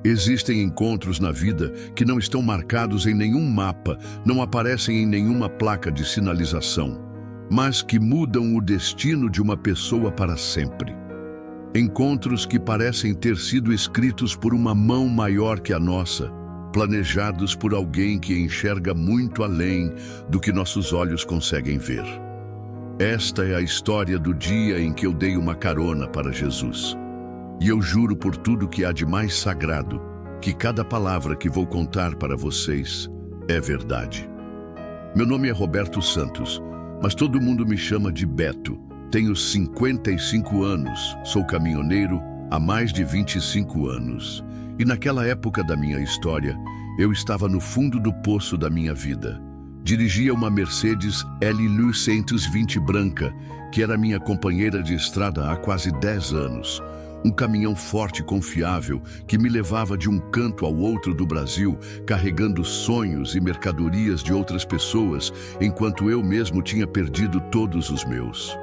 Existem encontros na vida que não estão marcados em nenhum mapa, não aparecem em nenhuma placa de sinalização, mas que mudam o destino de uma pessoa para sempre. Encontros que parecem ter sido escritos por uma mão maior que a nossa, planejados por alguém que enxerga muito além do que nossos olhos conseguem ver. Esta é a história do dia em que eu dei uma carona para Jesus. E eu juro por tudo que há de mais sagrado, que cada palavra que vou contar para vocês é verdade. Meu nome é Roberto Santos, mas todo mundo me chama de Beto. Tenho 55 anos, sou caminhoneiro há mais de 25 anos. E naquela época da minha história, eu estava no fundo do poço da minha vida. Dirigia uma Mercedes LL 120 branca, que era minha companheira de estrada há quase 10 anos. Um caminhão forte e confiável que me levava de um canto ao outro do Brasil, carregando sonhos e mercadorias de outras pessoas, enquanto eu mesmo tinha perdido todos os meus.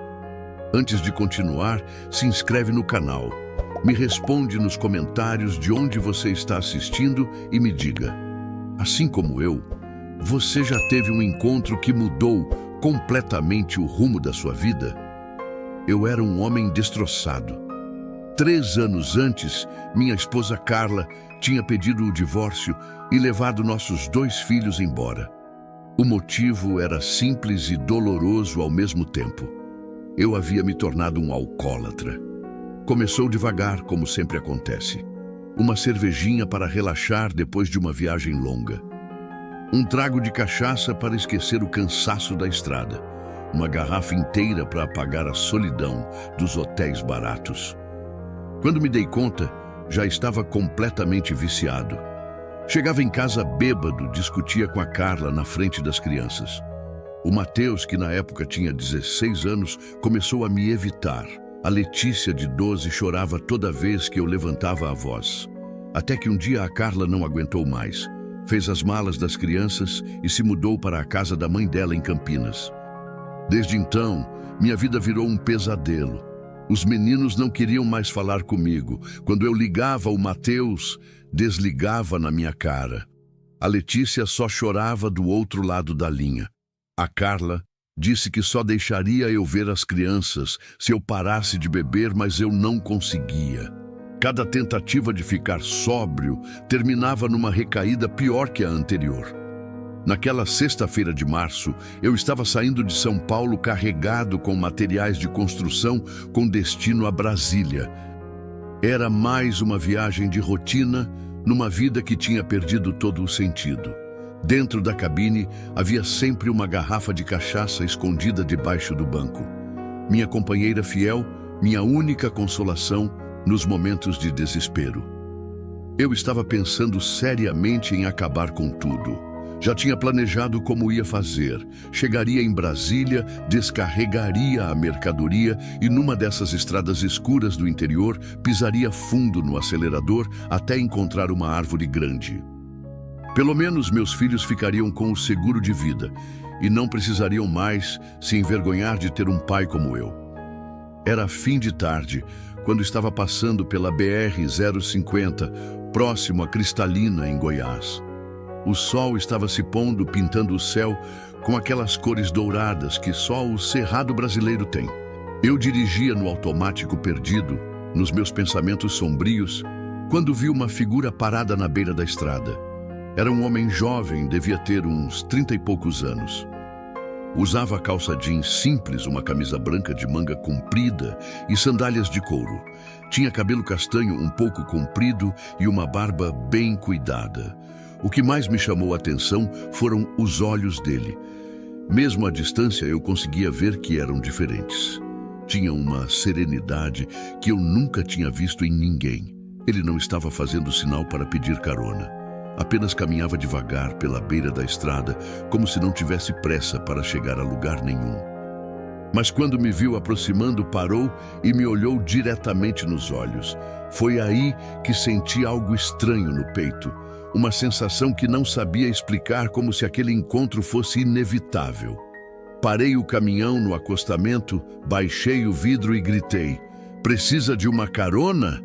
Antes de continuar, se inscreve no canal. Me responde nos comentários de onde você está assistindo e me diga: assim como eu, você já teve um encontro que mudou completamente o rumo da sua vida? Eu era um homem destroçado. 3 anos antes, minha esposa Carla tinha pedido o divórcio e levado nossos 2 filhos embora. O motivo era simples e doloroso ao mesmo tempo. Eu havia me tornado um alcoólatra. Começou devagar, como sempre acontece. Uma cervejinha para relaxar depois de uma viagem longa. Um trago de cachaça para esquecer o cansaço da estrada. Uma garrafa inteira para apagar a solidão dos hotéis baratos. Quando me dei conta, já estava completamente viciado. Chegava em casa bêbado, discutia com a Carla na frente das crianças. O Mateus, que na época tinha 16 anos, começou a me evitar. A Letícia, de 12, chorava toda vez que eu levantava a voz. Até que um dia a Carla não aguentou mais. Fez as malas das crianças e se mudou para a casa da mãe dela em Campinas. Desde então, minha vida virou um pesadelo. Os meninos não queriam mais falar comigo. Quando eu ligava, o Mateus desligava na minha cara. A Letícia só chorava do outro lado da linha. A Carla disse que só deixaria eu ver as crianças se eu parasse de beber, mas eu não conseguia. Cada tentativa de ficar sóbrio terminava numa recaída pior que a anterior. Naquela sexta-feira de março, eu estava saindo de São Paulo carregado com materiais de construção com destino a Brasília. Era mais uma viagem de rotina numa vida que tinha perdido todo o sentido. Dentro da cabine havia sempre uma garrafa de cachaça escondida debaixo do banco. Minha companheira fiel, minha única consolação nos momentos de desespero. Eu estava pensando seriamente em acabar com tudo. Já tinha planejado como ia fazer. Chegaria em Brasília, descarregaria a mercadoria e numa dessas estradas escuras do interior, pisaria fundo no acelerador até encontrar uma árvore grande. Pelo menos meus filhos ficariam com o seguro de vida e não precisariam mais se envergonhar de ter um pai como eu. Era fim de tarde, quando estava passando pela BR-050, próximo a Cristalina, em Goiás. O sol estava se pondo, pintando o céu com aquelas cores douradas que só o Cerrado brasileiro tem. Eu dirigia no automático perdido, nos meus pensamentos sombrios, quando vi uma figura parada na beira da estrada. Era um homem jovem, devia ter uns 30 e poucos anos. Usava calça jeans simples, uma camisa branca de manga comprida e sandálias de couro. Tinha cabelo castanho um pouco comprido e uma barba bem cuidada. O que mais me chamou a atenção foram os olhos dele. Mesmo à distância, eu conseguia ver que eram diferentes. Tinha uma serenidade que eu nunca tinha visto em ninguém. Ele não estava fazendo sinal para pedir carona. Apenas caminhava devagar pela beira da estrada, como se não tivesse pressa para chegar a lugar nenhum. Mas quando me viu aproximando, parou e me olhou diretamente nos olhos. Foi aí que senti algo estranho no peito. Uma sensação que não sabia explicar, como se aquele encontro fosse inevitável. Parei o caminhão no acostamento, baixei o vidro e gritei: "Precisa de uma carona?"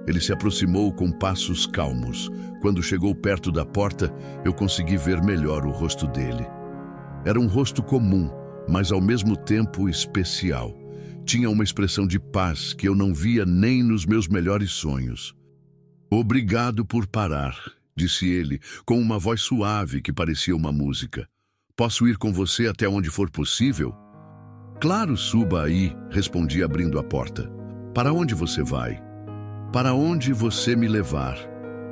Ele se aproximou com passos calmos. Quando chegou perto da porta, eu consegui ver melhor o rosto dele. Era um rosto comum, mas ao mesmo tempo especial. Tinha uma expressão de paz que eu não via nem nos meus melhores sonhos. "Obrigado por parar", disse ele, com uma voz suave que parecia uma música. "Posso ir com você até onde for possível?" "Claro, suba aí", respondi abrindo a porta. "Para onde você vai?" "Para onde você me levar",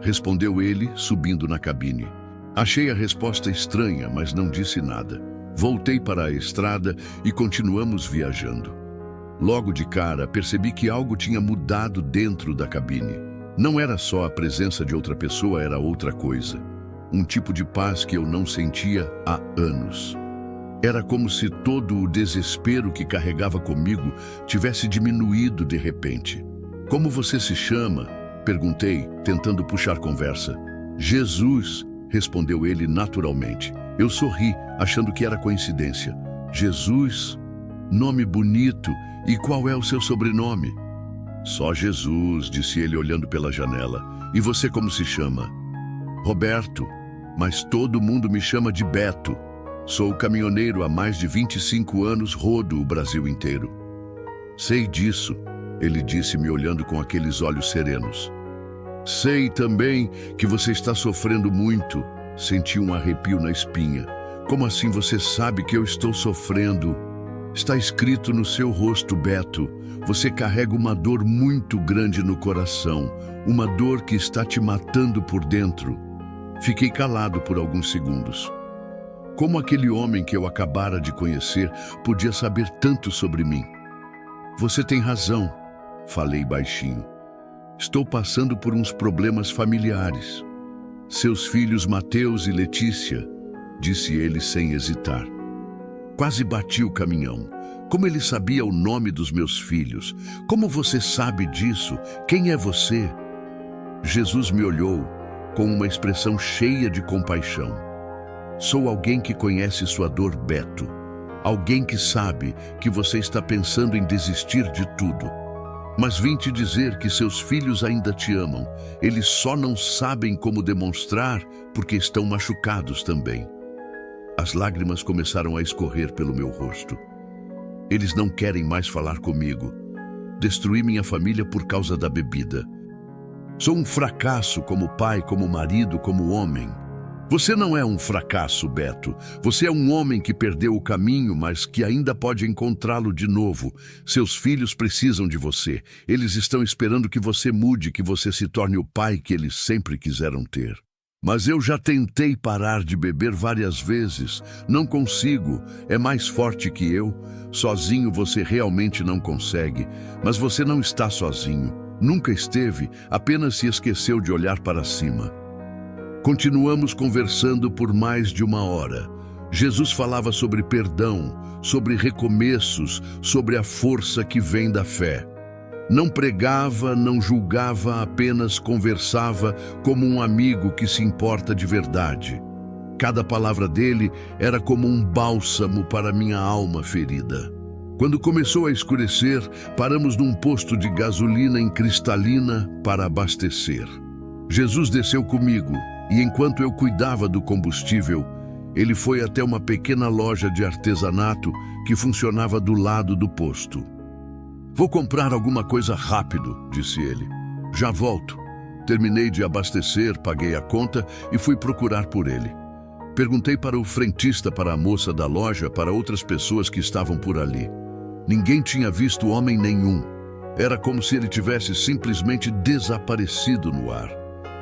respondeu ele, subindo na cabine. Achei a resposta estranha, mas não disse nada. Voltei para a estrada e continuamos viajando. Logo de cara, percebi que algo tinha mudado dentro da cabine. Não era só a presença de outra pessoa, era outra coisa. Um tipo de paz que eu não sentia há anos. Era como se todo o desespero que carregava comigo tivesse diminuído de repente. "Como você se chama?", perguntei, tentando puxar conversa. "Jesus", respondeu ele naturalmente. Eu sorri, achando que era coincidência. "Jesus? Nome bonito. E qual é o seu sobrenome?" "Só Jesus", disse ele olhando pela janela. "E você como se chama?" "Roberto, mas todo mundo me chama de Beto. Sou caminhoneiro há mais de 25 anos, rodo o Brasil inteiro." "Sei disso", ele disse, me olhando com aqueles olhos serenos. "Sei também que você está sofrendo muito." Senti um arrepio na espinha. "Como assim você sabe que eu estou sofrendo?" "Está escrito no seu rosto, Beto. Você carrega uma dor muito grande no coração, uma dor que está te matando por dentro." Fiquei calado por alguns segundos. Como aquele homem que eu acabara de conhecer podia saber tanto sobre mim? "Você tem razão", falei baixinho. "Estou passando por uns problemas familiares." "Seus filhos Mateus e Letícia", disse ele sem hesitar. Quase bati o caminhão. Como ele sabia o nome dos meus filhos? "Como você sabe disso? Quem é você?" Jesus me olhou com uma expressão cheia de compaixão. "Sou alguém que conhece sua dor, Beto. Alguém que sabe que você está pensando em desistir de tudo. Mas vim te dizer que seus filhos ainda te amam. Eles só não sabem como demonstrar porque estão machucados também." As lágrimas começaram a escorrer pelo meu rosto. "Eles não querem mais falar comigo. Destruí minha família por causa da bebida. Sou um fracasso como pai, como marido, como homem." "Você não é um fracasso, Beto. Você é um homem que perdeu o caminho, mas que ainda pode encontrá-lo de novo. Seus filhos precisam de você. Eles estão esperando que você mude, que você se torne o pai que eles sempre quiseram ter." "Mas eu já tentei parar de beber várias vezes. Não consigo. É mais forte que eu. Sozinho você realmente não consegue. Mas você não está sozinho. Nunca esteve, apenas se esqueceu de olhar para cima." Continuamos conversando por mais de uma hora. Jesus falava sobre perdão, sobre recomeços, sobre a força que vem da fé. Não pregava, não julgava, apenas conversava como um amigo que se importa de verdade. Cada palavra dele era como um bálsamo para minha alma ferida. Quando começou a escurecer, paramos num posto de gasolina em Cristalina para abastecer. Jesus desceu comigo e, enquanto eu cuidava do combustível, ele foi até uma pequena loja de artesanato que funcionava do lado do posto. "Vou comprar alguma coisa rápido", disse ele. "Já volto." Terminei de abastecer, paguei a conta e fui procurar por ele. Perguntei para o frentista, para a moça da loja, para outras pessoas que estavam por ali. Ninguém tinha visto homem nenhum. Era como se ele tivesse simplesmente desaparecido no ar.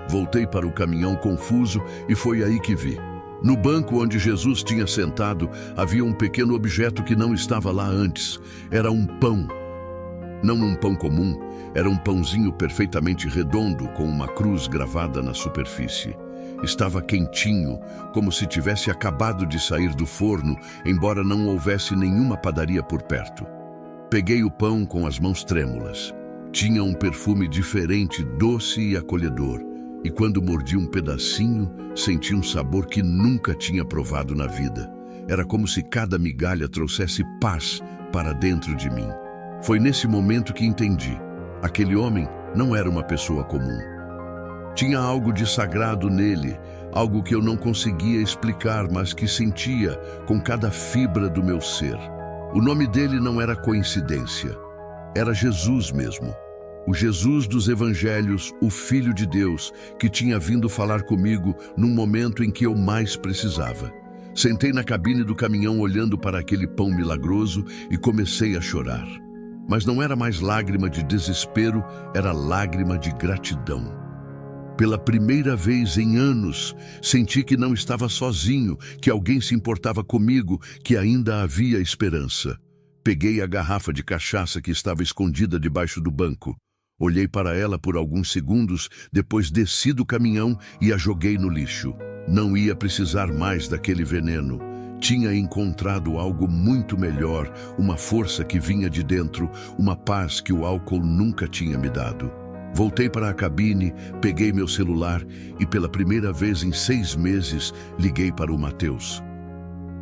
Voltei para o caminhão confuso e foi aí que vi. No banco onde Jesus tinha sentado, havia um pequeno objeto que não estava lá antes. Era um pão. Não um pão comum, era um pãozinho perfeitamente redondo com uma cruz gravada na superfície. Estava quentinho, como se tivesse acabado de sair do forno, embora não houvesse nenhuma padaria por perto. Peguei o pão com as mãos trêmulas. Tinha um perfume diferente, doce e acolhedor. E quando mordi um pedacinho, senti um sabor que nunca tinha provado na vida. Era como se cada migalha trouxesse paz para dentro de mim. Foi nesse momento que entendi. Aquele homem não era uma pessoa comum. Tinha algo de sagrado nele, algo que eu não conseguia explicar, mas que sentia com cada fibra do meu ser. O nome dele não era coincidência, era Jesus mesmo. O Jesus dos Evangelhos, o Filho de Deus, que tinha vindo falar comigo num momento em que eu mais precisava. Sentei na cabine do caminhão olhando para aquele pão milagroso e comecei a chorar. Mas não era mais lágrima de desespero, era lágrima de gratidão. Pela primeira vez em anos, senti que não estava sozinho, que alguém se importava comigo, que ainda havia esperança. Peguei a garrafa de cachaça que estava escondida debaixo do banco. Olhei para ela por alguns segundos, depois desci do caminhão e a joguei no lixo. Não ia precisar mais daquele veneno. Tinha encontrado algo muito melhor, uma força que vinha de dentro, uma paz que o álcool nunca tinha me dado. Voltei para a cabine, peguei meu celular e pela primeira vez em 6 meses liguei para o Mateus.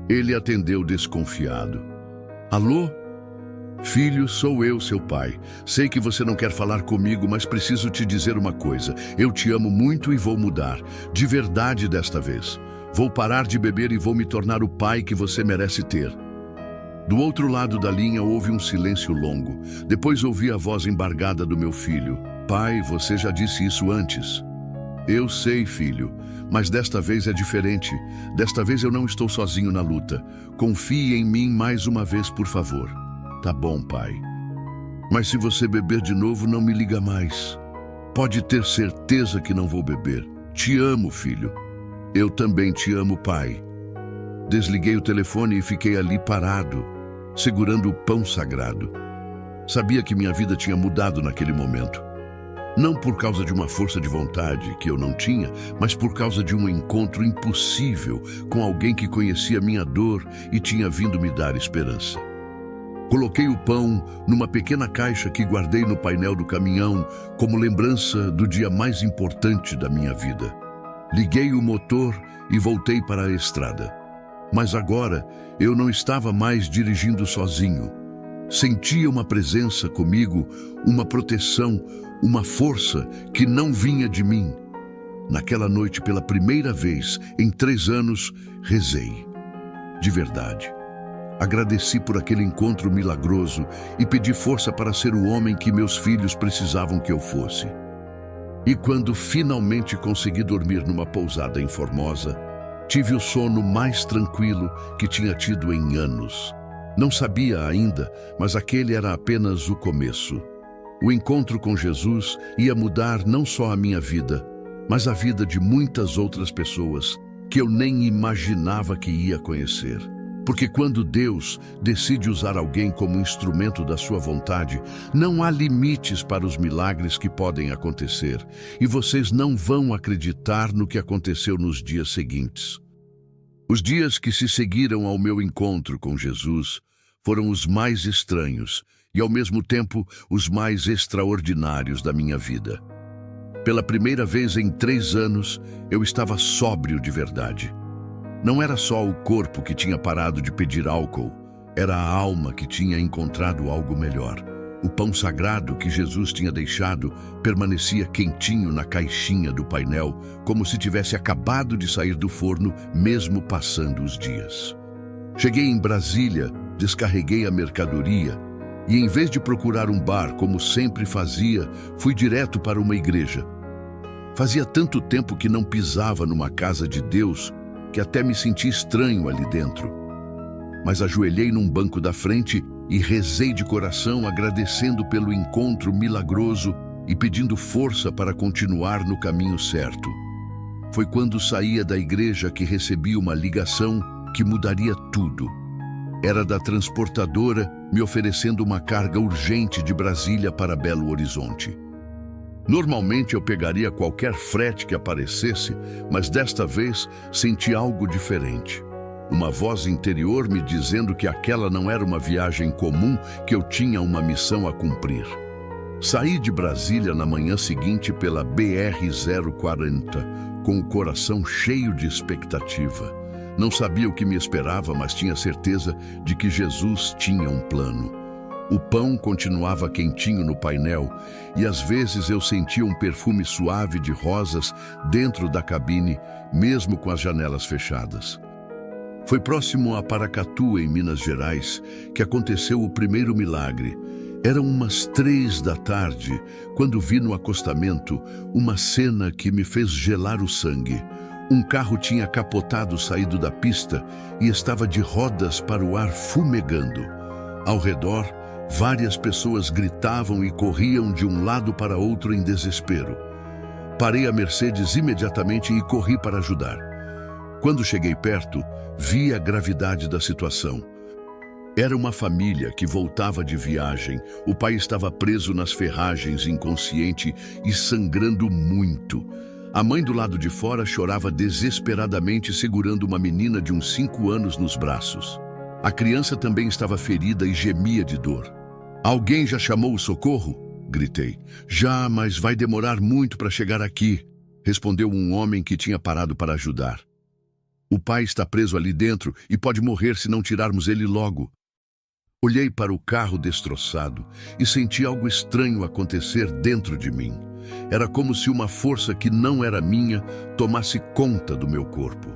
Ele atendeu desconfiado. Alô? Filho, sou eu, seu pai. Sei que você não quer falar comigo, mas preciso te dizer uma coisa. Eu te amo muito e vou mudar. De verdade desta vez. Vou parar de beber e vou me tornar o pai que você merece ter. Do outro lado da linha houve um silêncio longo. Depois ouvi a voz embargada do meu filho. Pai, você já disse isso antes. Eu sei, filho, mas desta vez é diferente. Desta vez eu não estou sozinho na luta. Confie em mim mais uma vez, por favor. Tá bom, pai. Mas se você beber de novo, não me liga mais. Pode ter certeza que não vou beber. Te amo, filho. Eu também te amo, pai. Desliguei o telefone e fiquei ali parado, segurando o pão sagrado. Sabia que minha vida tinha mudado naquele momento. Não por causa de uma força de vontade que eu não tinha, mas por causa de um encontro impossível com alguém que conhecia minha dor e tinha vindo me dar esperança. Coloquei o pão numa pequena caixa que guardei no painel do caminhão como lembrança do dia mais importante da minha vida. Liguei o motor e voltei para a estrada. Mas agora eu não estava mais dirigindo sozinho. Sentia uma presença comigo, uma proteção, uma força que não vinha de mim. Naquela noite, pela primeira vez em 3 anos, rezei. De verdade. Agradeci por aquele encontro milagroso e pedi força para ser o homem que meus filhos precisavam que eu fosse. E quando finalmente consegui dormir numa pousada em Formosa, tive o sono mais tranquilo que tinha tido em anos. Não sabia ainda, mas aquele era apenas o começo. O encontro com Jesus ia mudar não só a minha vida, mas a vida de muitas outras pessoas que eu nem imaginava que ia conhecer. Porque quando Deus decide usar alguém como instrumento da sua vontade, não há limites para os milagres que podem acontecer, e vocês não vão acreditar no que aconteceu nos dias seguintes. Os dias que se seguiram ao meu encontro com Jesus foram os mais estranhos e, ao mesmo tempo, os mais extraordinários da minha vida. Pela primeira vez em 3 anos, eu estava sóbrio de verdade. Não era só o corpo que tinha parado de pedir álcool, era a alma que tinha encontrado algo melhor. O pão sagrado que Jesus tinha deixado permanecia quentinho na caixinha do painel, como se tivesse acabado de sair do forno, mesmo passando os dias. Cheguei em Brasília, descarreguei a mercadoria e, em vez de procurar um bar como sempre fazia, fui direto para uma igreja. Fazia tanto tempo que não pisava numa casa de Deus que até me senti estranho ali dentro. Mas ajoelhei num banco da frente e rezei de coração, agradecendo pelo encontro milagroso e pedindo força para continuar no caminho certo. Foi quando saía da igreja que recebi uma ligação que mudaria tudo. Era da transportadora me oferecendo uma carga urgente de Brasília para Belo Horizonte. Normalmente eu pegaria qualquer frete que aparecesse, mas desta vez senti algo diferente. Uma voz interior me dizendo que aquela não era uma viagem comum, que eu tinha uma missão a cumprir. Saí de Brasília na manhã seguinte pela BR-040, com o coração cheio de expectativa. Não sabia o que me esperava, mas tinha certeza de que Jesus tinha um plano. O pão continuava quentinho no painel e às vezes eu sentia um perfume suave de rosas dentro da cabine, mesmo com as janelas fechadas. Foi próximo a Paracatu, em Minas Gerais, que aconteceu o primeiro milagre. Eram umas 3 da tarde, quando vi no acostamento uma cena que me fez gelar o sangue. Um carro tinha capotado saído da pista e estava de rodas para o ar fumegando. Ao redor, várias pessoas gritavam e corriam de um lado para outro em desespero. Parei a Mercedes imediatamente e corri para ajudar. Quando cheguei perto, vi a gravidade da situação. Era uma família que voltava de viagem. O pai estava preso nas ferragens, inconsciente e sangrando muito. A mãe do lado de fora chorava desesperadamente, segurando uma menina de uns 5 anos nos braços. A criança também estava ferida e gemia de dor. "Alguém já chamou o socorro?" gritei. "Já, mas vai demorar muito para chegar aqui", respondeu um homem que tinha parado para ajudar. "O pai está preso ali dentro e pode morrer se não tirarmos ele logo." Olhei para o carro destroçado e senti algo estranho acontecer dentro de mim. Era como se uma força que não era minha tomasse conta do meu corpo.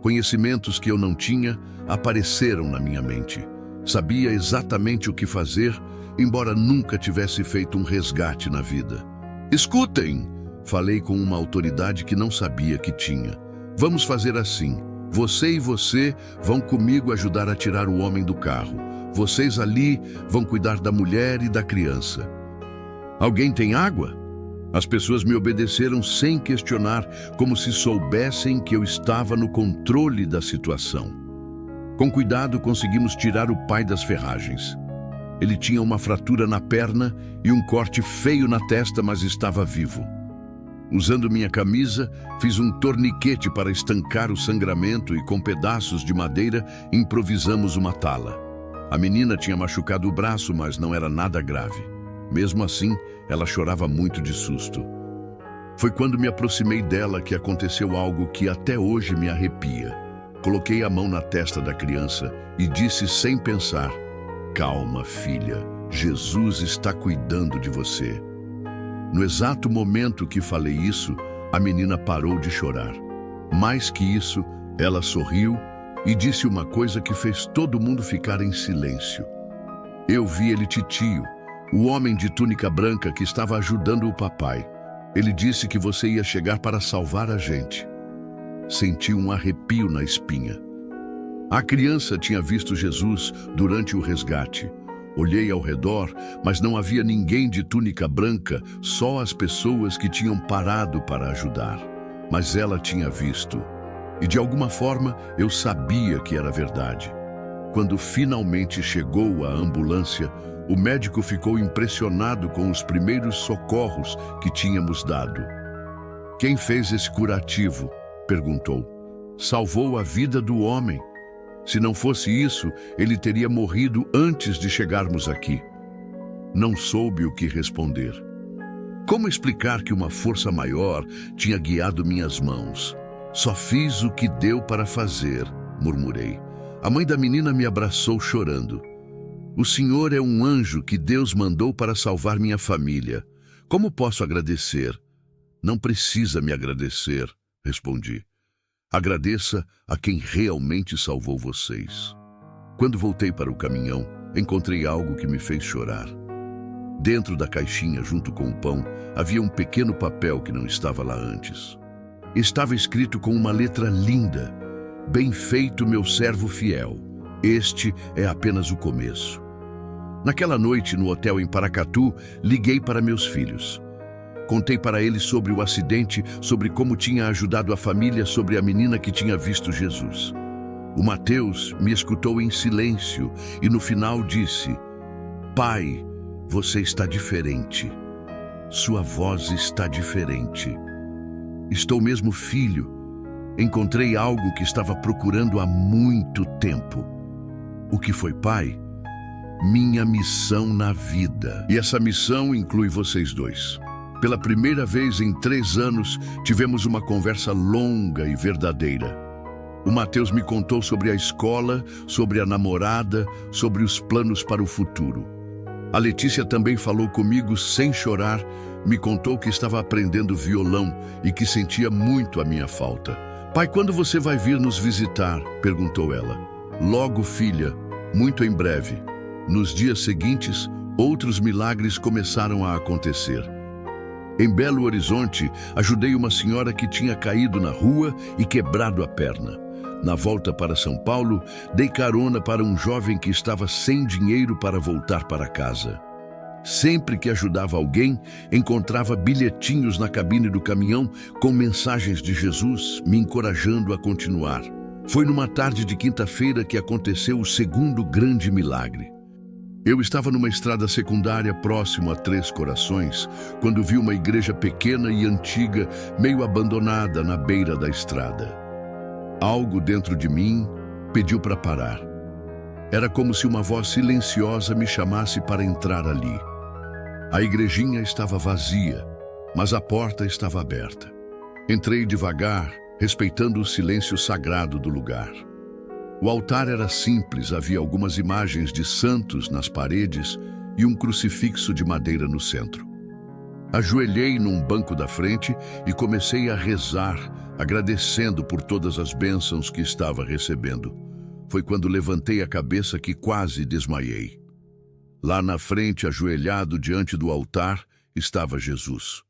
Conhecimentos que eu não tinha apareceram na minha mente. Sabia exatamente o que fazer, embora nunca tivesse feito um resgate na vida. "Escutem!" falei com uma autoridade que não sabia que tinha. "Vamos fazer assim. Você e você vão comigo ajudar a tirar o homem do carro. Vocês ali vão cuidar da mulher e da criança." "Alguém tem água?" As pessoas me obedeceram sem questionar, como se soubessem que eu estava no controle da situação. Com cuidado, conseguimos tirar o pai das ferragens. Ele tinha uma fratura na perna e um corte feio na testa, mas estava vivo. Usando minha camisa, fiz um torniquete para estancar o sangramento e, com pedaços de madeira, improvisamos uma tala. A menina tinha machucado o braço, mas não era nada grave. Mesmo assim, ela chorava muito de susto. Foi quando me aproximei dela que aconteceu algo que até hoje me arrepia. Coloquei a mão na testa da criança e disse sem pensar: "Calma, filha, Jesus está cuidando de você." No exato momento que falei isso, a menina parou de chorar. Mais que isso, ela sorriu e disse uma coisa que fez todo mundo ficar em silêncio. Eu vi ele titio, o homem de túnica branca que estava ajudando o papai. Ele disse que você ia chegar para salvar a gente. Senti um arrepio na espinha. A criança tinha visto Jesus durante o resgate. Olhei ao redor, mas não havia ninguém de túnica branca, só as pessoas que tinham parado para ajudar. Mas ela tinha visto. E de alguma forma eu sabia que era verdade. Quando finalmente chegou a ambulância, o médico ficou impressionado com os primeiros socorros que tínhamos dado. "Quem fez esse curativo?" perguntou. "Salvou a vida do homem. Se não fosse isso, ele teria morrido antes de chegarmos aqui." Não soube o que responder. Como explicar que uma força maior tinha guiado minhas mãos? "Só fiz o que deu para fazer", murmurei. A mãe da menina me abraçou chorando. "O senhor é um anjo que Deus mandou para salvar minha família. Como posso agradecer?" "Não precisa me agradecer", respondi. "Agradeça a quem realmente salvou vocês." Quando voltei para o caminhão, encontrei algo que me fez chorar. Dentro da caixinha, junto com o pão, havia um pequeno papel que não estava lá antes. Estava escrito com uma letra linda: "Bem feito, meu servo fiel. Este é apenas o começo." Naquela noite, no hotel em Paracatu, liguei para meus filhos. Contei para eles sobre o acidente, sobre como tinha ajudado a família, sobre a menina que tinha visto Jesus. O Mateus me escutou em silêncio e no final disse: "Pai, você está diferente. Sua voz está diferente." "Estou mesmo, filho. Encontrei algo que estava procurando há muito tempo." "O que foi, pai?" "Minha missão na vida. E essa missão inclui vocês dois." Pela primeira vez em 3 anos, tivemos uma conversa longa e verdadeira. O Mateus me contou sobre a escola, sobre a namorada, sobre os planos para o futuro. A Letícia também falou comigo sem chorar, me contou que estava aprendendo violão e que sentia muito a minha falta. Pai, quando você vai vir nos visitar? Perguntou ela. Logo, filha, muito em breve. Nos dias seguintes, outros milagres começaram a acontecer. Em Belo Horizonte, ajudei uma senhora que tinha caído na rua e quebrado a perna. Na volta para São Paulo, dei carona para um jovem que estava sem dinheiro para voltar para casa. Sempre que ajudava alguém, encontrava bilhetinhos na cabine do caminhão com mensagens de Jesus, me encorajando a continuar. Foi numa tarde de quinta-feira que aconteceu o segundo grande milagre. Eu estava numa estrada secundária próximo a Três Corações, quando vi uma igreja pequena e antiga, meio abandonada na beira da estrada. Algo dentro de mim pediu para parar. Era como se uma voz silenciosa me chamasse para entrar ali. A igrejinha estava vazia, mas a porta estava aberta. Entrei devagar, respeitando o silêncio sagrado do lugar. O altar era simples, havia algumas imagens de santos nas paredes e um crucifixo de madeira no centro. Ajoelhei num banco da frente e comecei a rezar, agradecendo por todas as bênçãos que estava recebendo. Foi quando levantei a cabeça que quase desmaiei. Lá na frente, ajoelhado diante do altar, estava Jesus.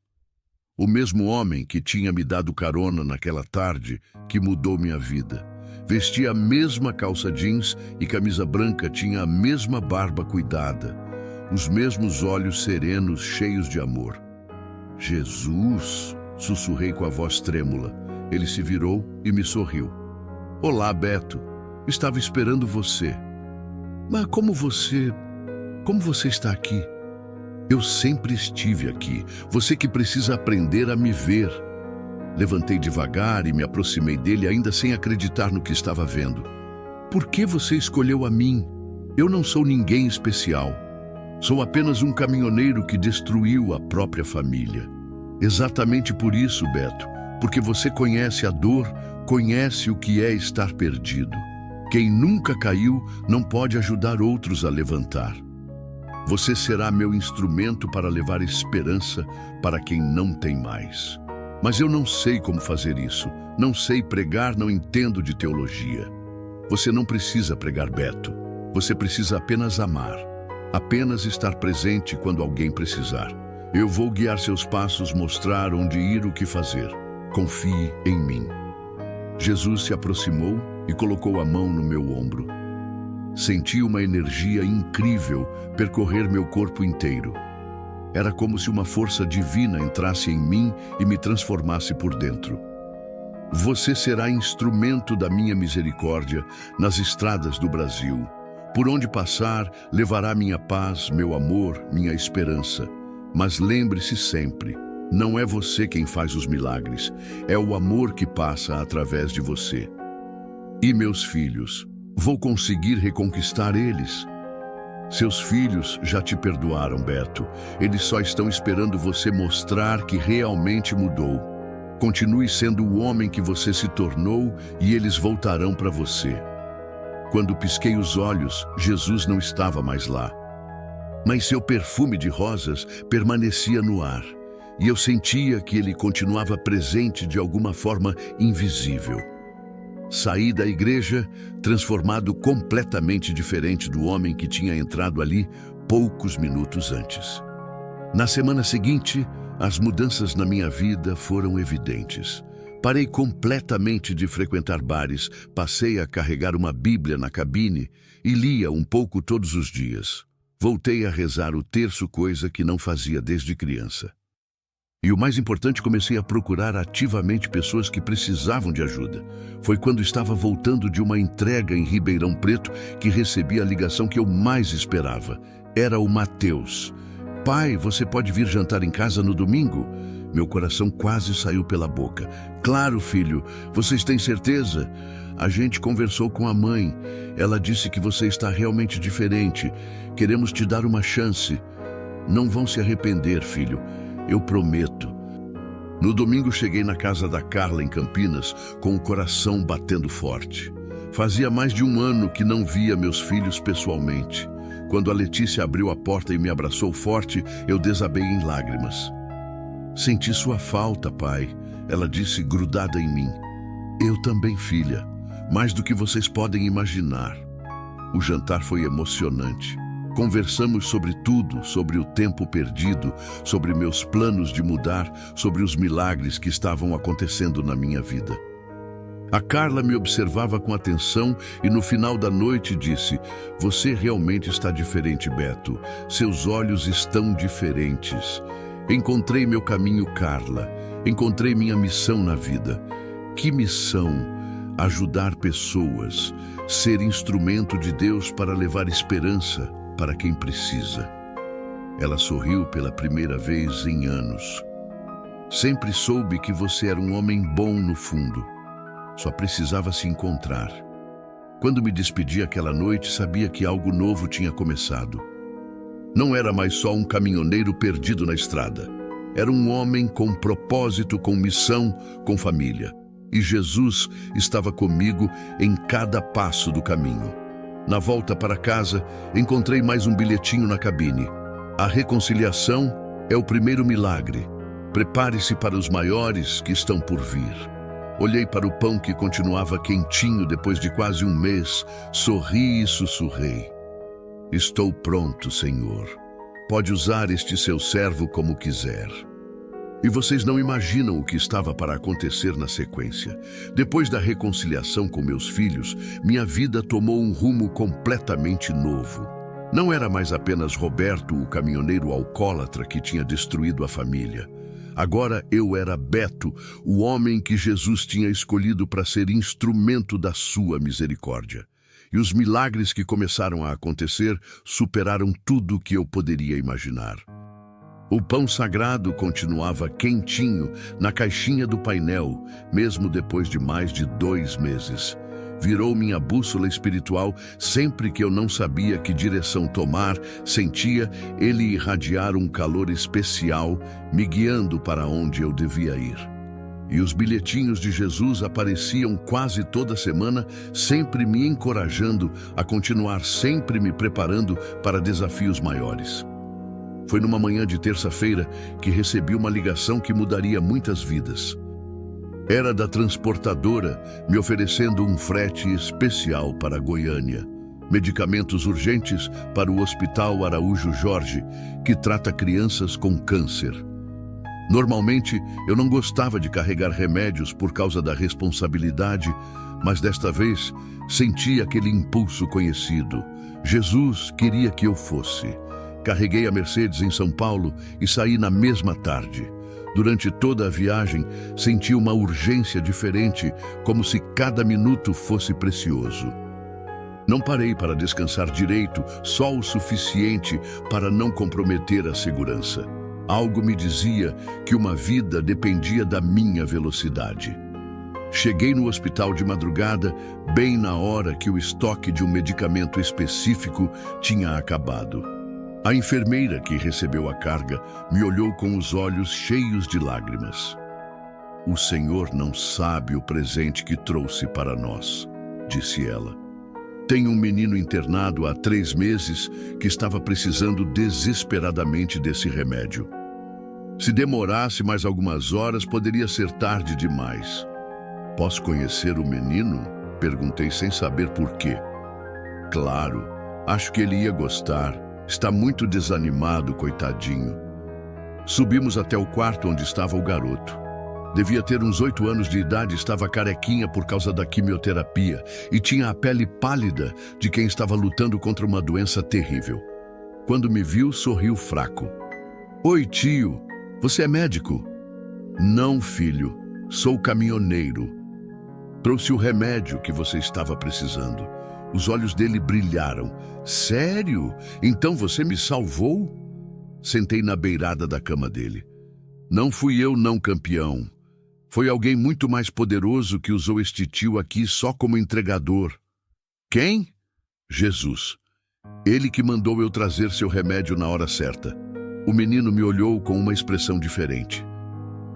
O mesmo homem que tinha me dado carona naquela tarde, que mudou minha vida. Vestia a mesma calça jeans e camisa branca, tinha a mesma barba cuidada, os mesmos olhos serenos, cheios de amor. Jesus, sussurrei com a voz trêmula. Ele se virou e me sorriu. Olá, Beto. Estava esperando você. Mas como você está aqui? Eu sempre estive aqui. Você que precisa aprender a me ver. Levantei devagar e me aproximei dele, ainda sem acreditar no que estava vendo. Por que você escolheu a mim? Eu não sou ninguém especial. Sou apenas um caminhoneiro que destruiu a própria família. Exatamente por isso, Beto. Porque você conhece a dor, conhece o que é estar perdido. Quem nunca caiu não pode ajudar outros a levantar. Você será meu instrumento para levar esperança para quem não tem mais. Mas eu não sei como fazer isso. Não sei pregar, não entendo de teologia. Você não precisa pregar, Beto. Você precisa apenas amar. Apenas estar presente quando alguém precisar. Eu vou guiar seus passos, mostrar onde ir, o que fazer. Confie em mim. Jesus se aproximou e colocou a mão no meu ombro. Senti uma energia incrível percorrer meu corpo inteiro. Era como se uma força divina entrasse em mim e me transformasse por dentro. Você será instrumento da minha misericórdia nas estradas do Brasil. Por onde passar, levará minha paz, meu amor, minha esperança. Mas lembre-se sempre, não é você quem faz os milagres, é o amor que passa através de você. E meus filhos, vou conseguir reconquistar eles. Seus filhos já te perdoaram, Beto. Eles só estão esperando você mostrar que realmente mudou. Continue sendo o homem que você se tornou e eles voltarão para você. Quando pisquei os olhos, Jesus não estava mais lá. Mas seu perfume de rosas permanecia no ar. E eu sentia que ele continuava presente de alguma forma invisível. Saí da igreja transformado, completamente diferente do homem que tinha entrado ali poucos minutos antes. Na semana seguinte, as mudanças na minha vida foram evidentes. Parei completamente de frequentar bares, passei a carregar uma Bíblia na cabine e lia um pouco todos os dias. Voltei a rezar o terço, coisa que não fazia desde criança. E o mais importante, comecei a procurar ativamente pessoas que precisavam de ajuda. Foi quando estava voltando de uma entrega em Ribeirão Preto que recebi a ligação que eu mais esperava. Era o Mateus. Pai, você pode vir jantar em casa no domingo? Meu coração quase saiu pela boca. Claro, filho, vocês têm certeza? A gente conversou com a mãe. Ela disse que você está realmente diferente. Queremos te dar uma chance. Não vão se arrepender, filho. Eu prometo. No domingo cheguei na casa da Carla em Campinas com o coração batendo forte. Fazia mais de um ano que não via meus filhos pessoalmente. Quando a Letícia abriu a porta e me abraçou forte, eu desabei em lágrimas. Senti sua falta, pai, ela disse grudada em mim. Eu também, filha, mais do que vocês podem imaginar. O jantar foi emocionante. Conversamos sobre tudo, sobre o tempo perdido, sobre meus planos de mudar, sobre os milagres que estavam acontecendo na minha vida. A Carla me observava com atenção e no final da noite disse: "Você realmente está diferente, Beto. Seus olhos estão diferentes." Encontrei meu caminho, Carla. Encontrei minha missão na vida. Que missão? Ajudar pessoas, ser instrumento de Deus para levar esperança para quem precisa. Ela sorriu pela primeira vez em anos. Sempre soube que você era um homem bom no fundo. Só precisava se encontrar. Quando me despedi aquela noite, sabia que algo novo tinha começado. Não era mais só um caminhoneiro perdido na estrada. Era um homem com propósito, com missão, com família. E Jesus estava comigo em cada passo do caminho. Na volta para casa, encontrei mais um bilhetinho na cabine. A reconciliação é o primeiro milagre. Prepare-se para os maiores que estão por vir. Olhei para o pão que continuava quentinho depois de quase um mês, sorri e sussurrei: "Estou pronto, Senhor. Pode usar este seu servo como quiser." E vocês não imaginam o que estava para acontecer na sequência. Depois da reconciliação com meus filhos, minha vida tomou um rumo completamente novo. Não era mais apenas Roberto, o caminhoneiro alcoólatra que tinha destruído a família. Agora eu era Beto, o homem que Jesus tinha escolhido para ser instrumento da sua misericórdia. E os milagres que começaram a acontecer superaram tudo o que eu poderia imaginar. O pão sagrado continuava quentinho na caixinha do painel, mesmo depois de mais de 2 meses. Virou minha bússola espiritual. Sempre que eu não sabia que direção tomar, sentia ele irradiar um calor especial, me guiando para onde eu devia ir. E os bilhetinhos de Jesus apareciam quase toda semana, sempre me encorajando a continuar, sempre me preparando para desafios maiores. Foi numa manhã de terça-feira que recebi uma ligação que mudaria muitas vidas. Era da transportadora, me oferecendo um frete especial para Goiânia. Medicamentos urgentes para o Hospital Araújo Jorge, que trata crianças com câncer. Normalmente, eu não gostava de carregar remédios por causa da responsabilidade, mas desta vez senti aquele impulso conhecido. Jesus queria que eu fosse. Carreguei a Mercedes em São Paulo e saí na mesma tarde. Durante toda a viagem, senti uma urgência diferente, como se cada minuto fosse precioso. Não parei para descansar direito, só o suficiente para não comprometer a segurança. Algo me dizia que uma vida dependia da minha velocidade. Cheguei no hospital de madrugada, bem na hora que o estoque de um medicamento específico tinha acabado. A enfermeira que recebeu a carga me olhou com os olhos cheios de lágrimas. "O Senhor não sabe o presente que trouxe para nós", disse ela. "Tem um menino internado há 3 meses que estava precisando desesperadamente desse remédio. Se demorasse mais algumas horas, poderia ser tarde demais." "Posso conhecer o menino?" perguntei sem saber por quê. "Claro, acho que ele ia gostar. Está muito desanimado, coitadinho." Subimos até o quarto onde estava o garoto. Devia ter uns 8 anos de idade, estava carequinha por causa da quimioterapia e tinha a pele pálida de quem estava lutando contra uma doença terrível. Quando me viu, sorriu fraco. "Oi, tio, você é médico?" "Não, filho, sou caminhoneiro. Trouxe o remédio que você estava precisando." Os olhos dele brilharam. "Sério? Então você me salvou?" Sentei na beirada da cama dele. "Não fui eu não, campeão. Foi alguém muito mais poderoso que usou este tio aqui só como entregador." "Quem?" "Jesus. Ele que mandou eu trazer seu remédio na hora certa." O menino me olhou com uma expressão diferente.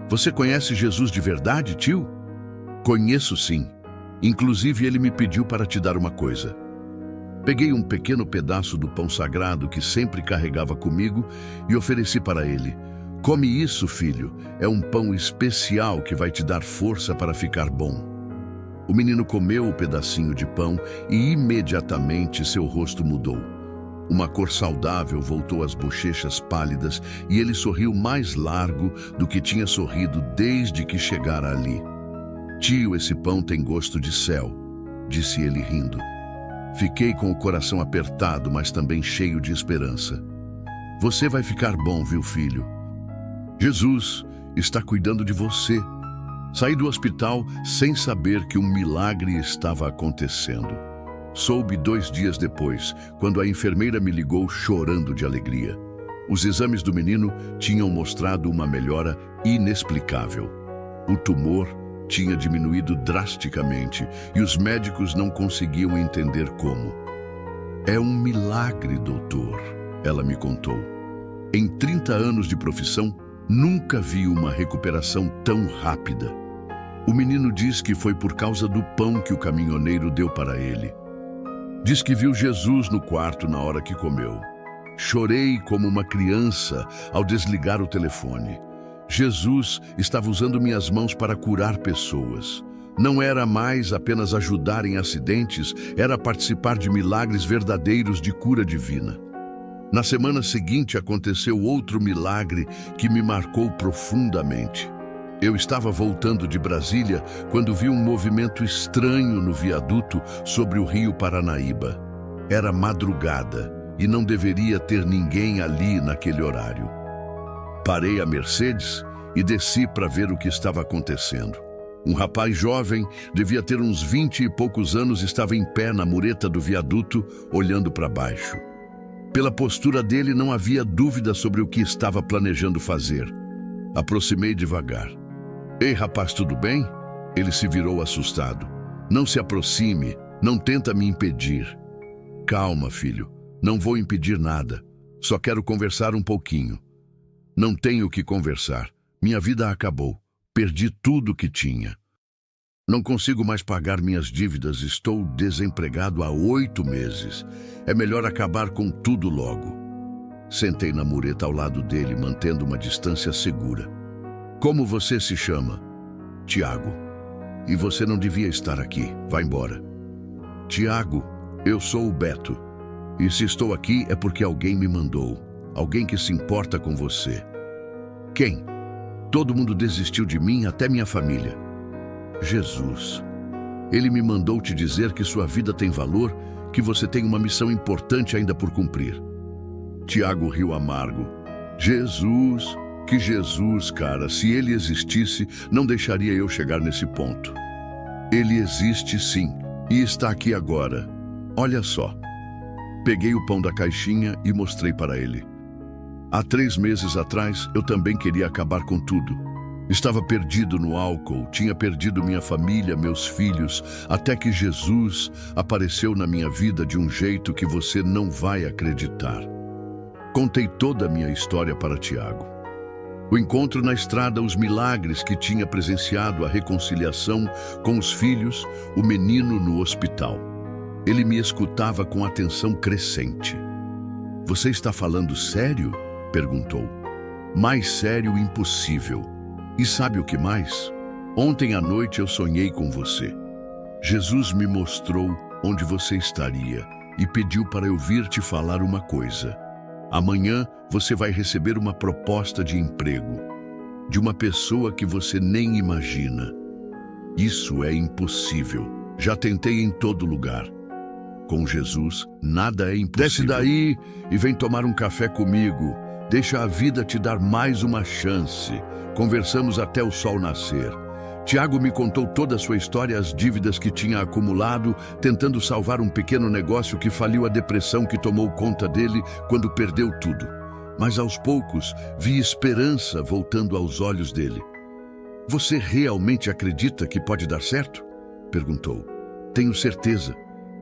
"Você conhece Jesus de verdade, tio?" "Conheço sim. Inclusive, ele me pediu para te dar uma coisa." Peguei um pequeno pedaço do pão sagrado que sempre carregava comigo e ofereci para ele. Come isso, filho. É um pão especial que vai te dar força para ficar bom. O menino comeu o pedacinho de pão e imediatamente seu rosto mudou. Uma cor saudável voltou às bochechas pálidas e ele sorriu mais largo do que tinha sorrido desde que chegara ali. Tio, esse pão tem gosto de céu, disse ele rindo. Fiquei com o coração apertado, mas também cheio de esperança. Você vai ficar bom, viu, filho? Jesus está cuidando de você. Saí do hospital sem saber que um milagre estava acontecendo. Soube 2 dias depois, quando a enfermeira me ligou chorando de alegria. Os exames do menino tinham mostrado uma melhora inexplicável. O tumor tinha diminuído drasticamente e os médicos não conseguiam entender como. É um milagre, doutor, ela me contou. Em 30 anos de profissão, nunca vi uma recuperação tão rápida. O menino diz que foi por causa do pão que o caminhoneiro deu para ele. Diz que viu Jesus no quarto na hora que comeu. Chorei como uma criança ao desligar o telefone. Jesus estava usando minhas mãos para curar pessoas. Não era mais apenas ajudar em acidentes, era participar de milagres verdadeiros de cura divina. Na semana seguinte aconteceu outro milagre que me marcou profundamente. Eu estava voltando de Brasília quando vi um movimento estranho no viaduto sobre o rio Paranaíba. Era madrugada e não deveria ter ninguém ali naquele horário. Parei a Mercedes e desci para ver o que estava acontecendo. Um rapaz jovem, devia ter uns 20 e poucos anos, estava em pé na mureta do viaduto, olhando para baixo. Pela postura dele, não havia dúvida sobre o que estava planejando fazer. Aproximei devagar. Ei, rapaz, tudo bem? Ele se virou assustado. Não se aproxime, não tenta me impedir. Calma, filho, não vou impedir nada. Só quero conversar um pouquinho. Não tenho o que conversar. Minha vida acabou. Perdi tudo que tinha. Não consigo mais pagar minhas dívidas. Estou desempregado há 8 meses. É melhor acabar com tudo logo. Sentei na mureta ao lado dele, mantendo uma distância segura. Como você se chama? Tiago. E você não devia estar aqui. Vá embora. Tiago, eu sou o Beto. E se estou aqui é porque alguém me mandou. Alguém que se importa com você. Quem? Todo mundo desistiu de mim, até minha família. Jesus. Ele me mandou te dizer que sua vida tem valor, que você tem uma missão importante ainda por cumprir. Tiago riu amargo. Jesus... Que Jesus, cara, se ele existisse, não deixaria eu chegar nesse ponto. Ele existe sim, e está aqui agora. Olha só. Peguei o pão da caixinha e mostrei para ele. Há 3 meses atrás, eu também queria acabar com tudo. Estava perdido no álcool, tinha perdido minha família, meus filhos, até que Jesus apareceu na minha vida de um jeito que você não vai acreditar. Contei toda a minha história para Tiago. O encontro na estrada, os milagres que tinha presenciado, a reconciliação com os filhos, o menino no hospital. Ele me escutava com atenção crescente. Você está falando sério? Perguntou. Mais sério impossível. E sabe o que mais? Ontem à noite eu sonhei com você. Jesus me mostrou onde você estaria e pediu para eu vir te falar uma coisa. Amanhã você vai receber uma proposta de emprego de uma pessoa que você nem imagina. Isso é impossível. Já tentei em todo lugar. Com Jesus, nada é impossível. Desce daí e vem tomar um café comigo. Deixa a vida te dar mais uma chance. Conversamos até o sol nascer. Tiago me contou toda a sua história, as dívidas que tinha acumulado, tentando salvar um pequeno negócio que faliu, a depressão que tomou conta dele quando perdeu tudo. Mas aos poucos, vi esperança voltando aos olhos dele. Você realmente acredita que pode dar certo? Perguntou. Tenho certeza,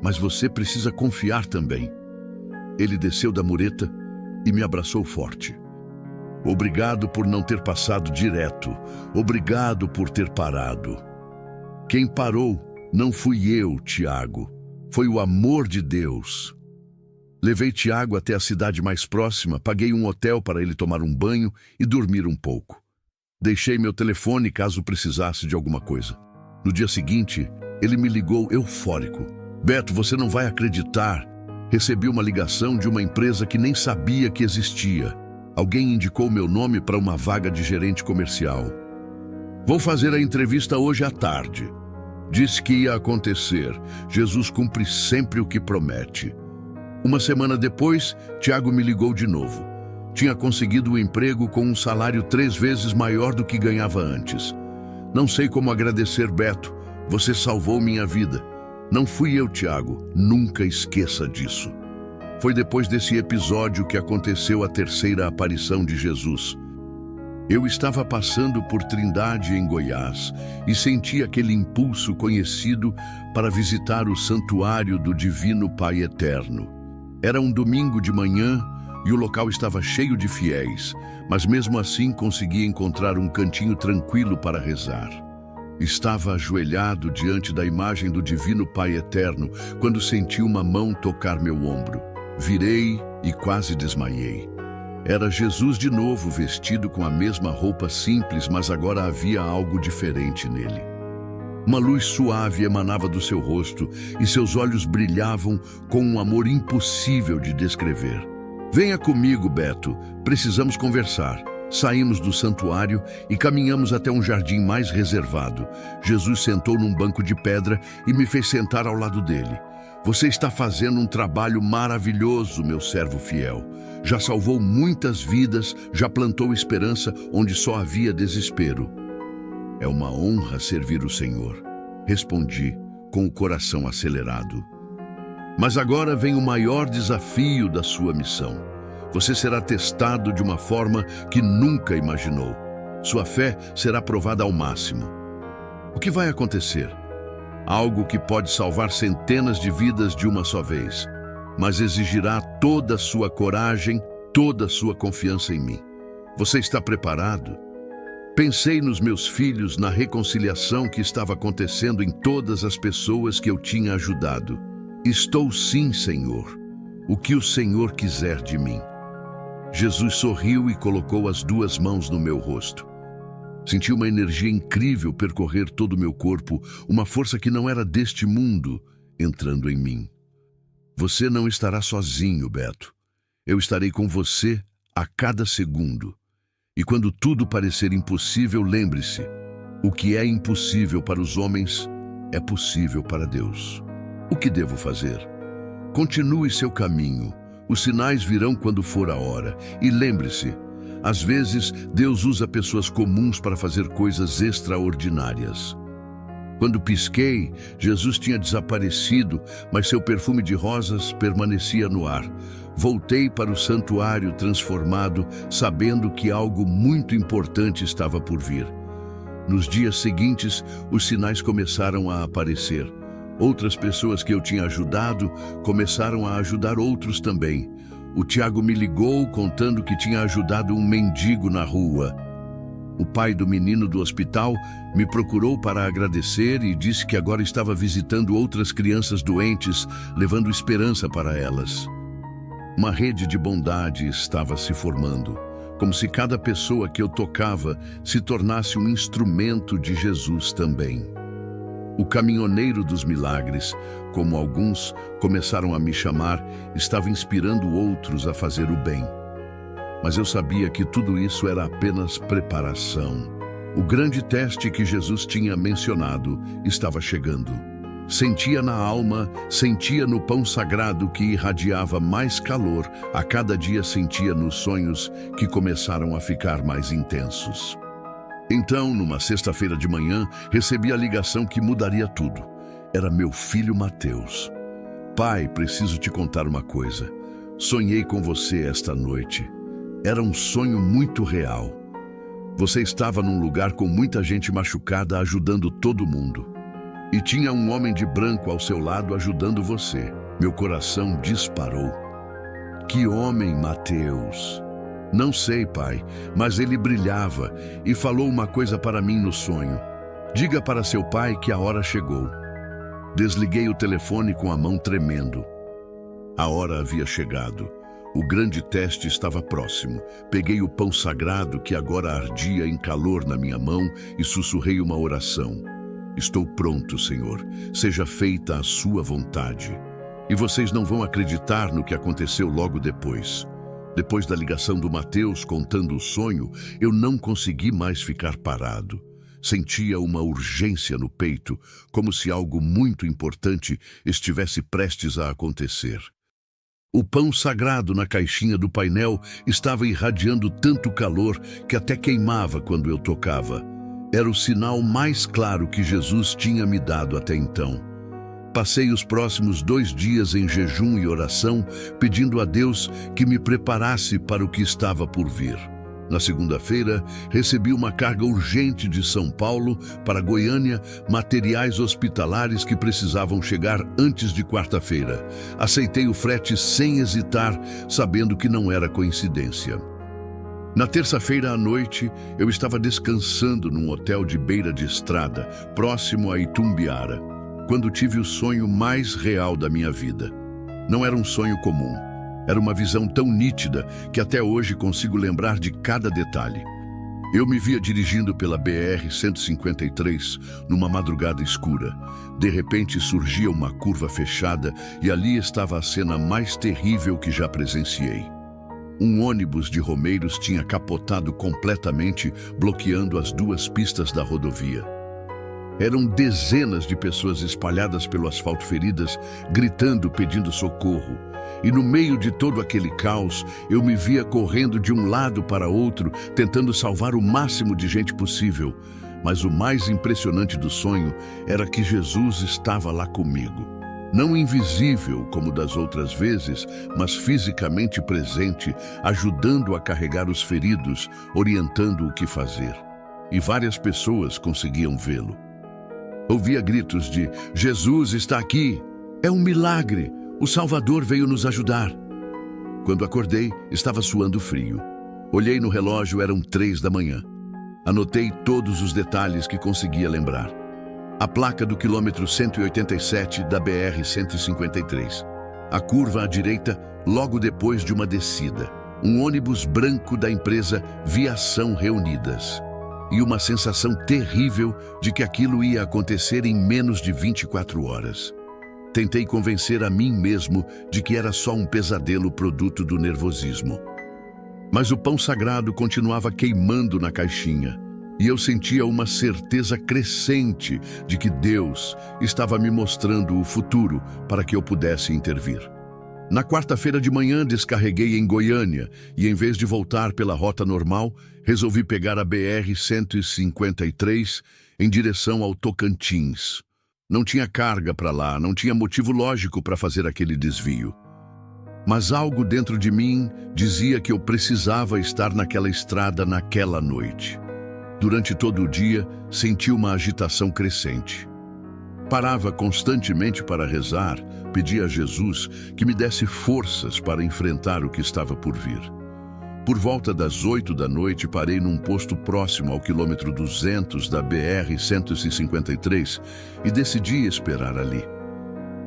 mas você precisa confiar também. Ele desceu da mureta e me abraçou forte. Obrigado por não ter passado direto. Obrigado por ter parado. Quem parou não fui eu, Tiago. Foi o amor de Deus. Levei Tiago até a cidade mais próxima, paguei um hotel para ele tomar um banho e dormir um pouco. Deixei meu telefone caso precisasse de alguma coisa. No dia seguinte, ele me ligou eufórico. Beto, você não vai acreditar. Recebi uma ligação de uma empresa que nem sabia que existia. Alguém indicou meu nome para uma vaga de gerente comercial. Vou fazer a entrevista hoje à tarde. Disse que ia acontecer. Jesus cumpre sempre o que promete. Uma semana depois, Tiago me ligou de novo. Tinha conseguido um emprego com um salário 3 vezes maior do que ganhava antes. Não sei como agradecer, Beto. Você salvou minha vida. Não fui eu, Tiago. Nunca esqueça disso. Foi depois desse episódio que aconteceu a terceira aparição de Jesus. Eu estava passando por Trindade, em Goiás, e senti aquele impulso conhecido para visitar o santuário do Divino Pai Eterno. Era um domingo de manhã e o local estava cheio de fiéis, mas mesmo assim consegui encontrar um cantinho tranquilo para rezar. Estava ajoelhado diante da imagem do Divino Pai Eterno quando senti uma mão tocar meu ombro. Virei e quase desmaiei. Era Jesus de novo, vestido com a mesma roupa simples, mas agora havia algo diferente nele. Uma luz suave emanava do seu rosto e seus olhos brilhavam com um amor impossível de descrever. Venha comigo, Beto, precisamos conversar. Saímos do santuário e caminhamos até um jardim mais reservado. Jesus sentou num banco de pedra e me fez sentar ao lado dele. Você está fazendo um trabalho maravilhoso, meu servo fiel. Já salvou muitas vidas, já plantou esperança onde só havia desespero. É uma honra servir o Senhor, respondi com o coração acelerado. Mas agora vem o maior desafio da sua missão. Você será testado de uma forma que nunca imaginou. Sua fé será provada ao máximo. O que vai acontecer? Algo que pode salvar centenas de vidas de uma só vez, mas exigirá toda a sua coragem, toda a sua confiança em mim. Você está preparado? Pensei nos meus filhos, na reconciliação que estava acontecendo em todas as pessoas que eu tinha ajudado. Estou sim, Senhor. O que o Senhor quiser de mim. Jesus sorriu e colocou as 2 mãos no meu rosto. Senti uma energia incrível percorrer todo o meu corpo, uma força que não era deste mundo entrando em mim. Você não estará sozinho, Beto. Eu estarei com você a cada segundo. E quando tudo parecer impossível, lembre-se, o que é impossível para os homens é possível para Deus. O que devo fazer? Continue seu caminho. Os sinais virão quando for a hora. E lembre-se, às vezes Deus usa pessoas comuns para fazer coisas extraordinárias. Quando pisquei, Jesus tinha desaparecido, mas seu perfume de rosas permanecia no ar. Voltei para o santuário transformado, sabendo que algo muito importante estava por vir. Nos dias seguintes, os sinais começaram a aparecer. Outras pessoas que eu tinha ajudado começaram a ajudar outros também. O Tiago me ligou contando que tinha ajudado um mendigo na rua. O pai do menino do hospital me procurou para agradecer e disse que agora estava visitando outras crianças doentes, levando esperança para elas. Uma rede de bondade estava se formando, como se cada pessoa que eu tocava se tornasse um instrumento de Jesus também. O caminhoneiro dos milagres, como alguns começaram a me chamar, estava inspirando outros a fazer o bem. Mas eu sabia que tudo isso era apenas preparação. O grande teste que Jesus tinha mencionado estava chegando. Sentia na alma, sentia no pão sagrado que irradiava mais calor, a cada dia sentia nos sonhos que começaram a ficar mais intensos. Então, numa sexta-feira de manhã, recebi a ligação que mudaria tudo. Era meu filho Mateus. Pai, preciso te contar uma coisa. Sonhei com você esta noite. Era um sonho muito real. Você estava num lugar com muita gente machucada ajudando todo mundo. E tinha um homem de branco ao seu lado ajudando você. Meu coração disparou. Que homem, Mateus! Não sei, pai, mas ele brilhava e falou uma coisa para mim no sonho. Diga para seu pai que a hora chegou. Desliguei o telefone com a mão tremendo. A hora havia chegado. O grande teste estava próximo. Peguei o pão sagrado que agora ardia em calor na minha mão e sussurrei uma oração. Estou pronto, Senhor. Seja feita a sua vontade. E vocês não vão acreditar no que aconteceu logo depois. Depois da ligação do Mateus contando o sonho, eu não consegui mais ficar parado. Sentia uma urgência no peito, como se algo muito importante estivesse prestes a acontecer. O pão sagrado na caixinha do painel estava irradiando tanto calor que até queimava quando eu tocava. Era o sinal mais claro que Jesus tinha me dado até então. Passei os próximos 2 dias em jejum e oração, pedindo a Deus que me preparasse para o que estava por vir. Na segunda-feira, recebi uma carga urgente de São Paulo para Goiânia, materiais hospitalares que precisavam chegar antes de quarta-feira. Aceitei o frete sem hesitar, sabendo que não era coincidência. Na terça-feira à noite, eu estava descansando num hotel de beira de estrada, próximo a Itumbiara, quando tive o sonho mais real da minha vida. Não era um sonho comum. Era uma visão tão nítida que até hoje consigo lembrar de cada detalhe. Eu me via dirigindo pela BR-153 numa madrugada escura. De repente surgia uma curva fechada e ali estava a cena mais terrível que já presenciei. Um ônibus de romeiros tinha capotado completamente, bloqueando as 2 pistas da rodovia. Eram dezenas de pessoas espalhadas pelo asfalto feridas, gritando, pedindo socorro. E no meio de todo aquele caos, eu me via correndo de um lado para outro, tentando salvar o máximo de gente possível. Mas o mais impressionante do sonho era que Jesus estava lá comigo. Não invisível como das outras vezes, mas fisicamente presente, ajudando a carregar os feridos, orientando o que fazer. E várias pessoas conseguiam vê-lo. Ouvia gritos de "Jesus está aqui! É um milagre! O Salvador veio nos ajudar!" Quando acordei, estava suando frio. Olhei no relógio, eram 3 da manhã. Anotei todos os detalhes que conseguia lembrar. A placa do quilômetro 187 da BR-153. A curva à direita, logo depois de uma descida. Um ônibus branco da empresa Viação Reunidas. E uma sensação terrível de que aquilo ia acontecer em menos de 24 horas. Tentei convencer a mim mesmo de que era só um pesadelo produto do nervosismo. Mas o pão sagrado continuava queimando na caixinha, e eu sentia uma certeza crescente de que Deus estava me mostrando o futuro para que eu pudesse intervir. Na quarta-feira de manhã descarreguei em Goiânia e, em vez de voltar pela rota normal, resolvi pegar a BR-153 em direção ao Tocantins. Não tinha carga para lá, não tinha motivo lógico para fazer aquele desvio. Mas algo dentro de mim dizia que eu precisava estar naquela estrada naquela noite. Durante todo o dia, senti uma agitação crescente. Parava constantemente para rezar, pedia a Jesus que me desse forças para enfrentar o que estava por vir. Por volta das 8 da noite, parei num posto próximo ao quilômetro 200 da BR-153 e decidi esperar ali.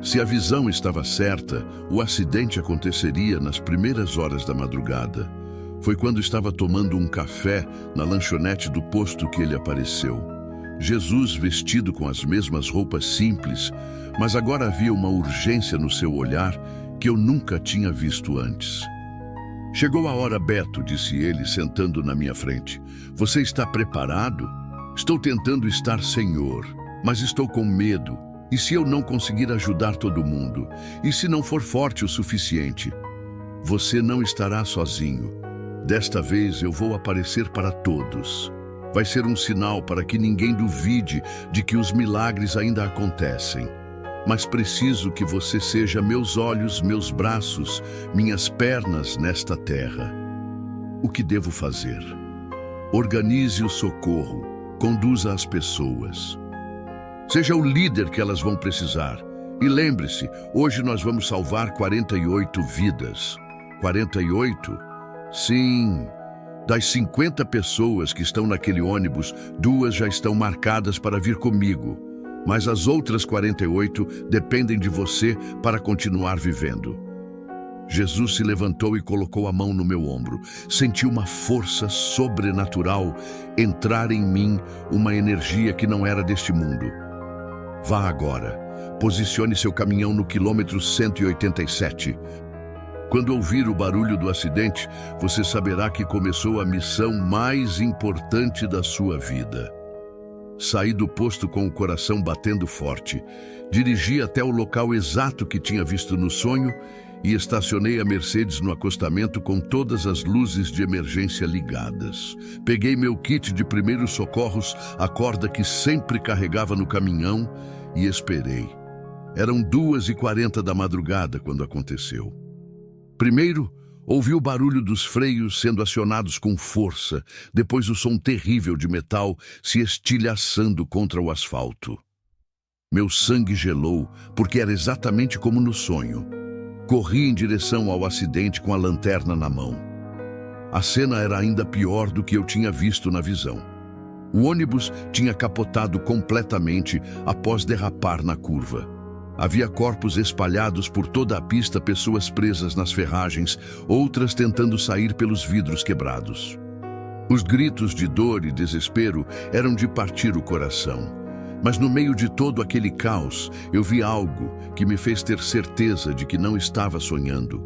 Se a visão estava certa, o acidente aconteceria nas primeiras horas da madrugada. Foi quando estava tomando um café na lanchonete do posto que ele apareceu. Jesus vestido com as mesmas roupas simples, mas agora havia uma urgência no seu olhar que eu nunca tinha visto antes. "Chegou a hora, Beto", disse ele, sentando na minha frente. "Você está preparado? Estou tentando estar Senhor, mas estou com medo. E se eu não conseguir ajudar todo mundo? E se não for forte o suficiente? Você não estará sozinho. Desta vez eu vou aparecer para todos. Vai ser um sinal para que ninguém duvide de que os milagres ainda acontecem. Mas preciso que você seja meus olhos, meus braços, minhas pernas nesta terra. O que devo fazer? Organize o socorro, conduza as pessoas. Seja o líder que elas vão precisar. E lembre-se, hoje nós vamos salvar 48 vidas. 48? Sim. Das 50 pessoas que estão naquele ônibus, 2 já estão marcadas para vir comigo. Mas as outras 48 dependem de você para continuar vivendo. Jesus se levantou e colocou a mão no meu ombro. Senti uma força sobrenatural entrar em mim, uma energia que não era deste mundo. Vá agora. Posicione seu caminhão no quilômetro 187. Quando ouvir o barulho do acidente, você saberá que começou a missão mais importante da sua vida. Saí do posto com o coração batendo forte. Dirigi até o local exato que tinha visto no sonho e estacionei a Mercedes no acostamento com todas as luzes de emergência ligadas. Peguei meu kit de primeiros socorros, a corda que sempre carregava no caminhão, e esperei. Eram 2h40 da madrugada quando aconteceu. Primeiro, ouvi o barulho dos freios sendo acionados com força, depois o som terrível de metal se estilhaçando contra o asfalto. Meu sangue gelou, porque era exatamente como no sonho. Corri em direção ao acidente com a lanterna na mão. A cena era ainda pior do que eu tinha visto na visão. O ônibus tinha capotado completamente após derrapar na curva. Havia corpos espalhados por toda a pista, pessoas presas nas ferragens, outras tentando sair pelos vidros quebrados. Os gritos de dor e desespero eram de partir o coração. Mas no meio de todo aquele caos, eu vi algo que me fez ter certeza de que não estava sonhando.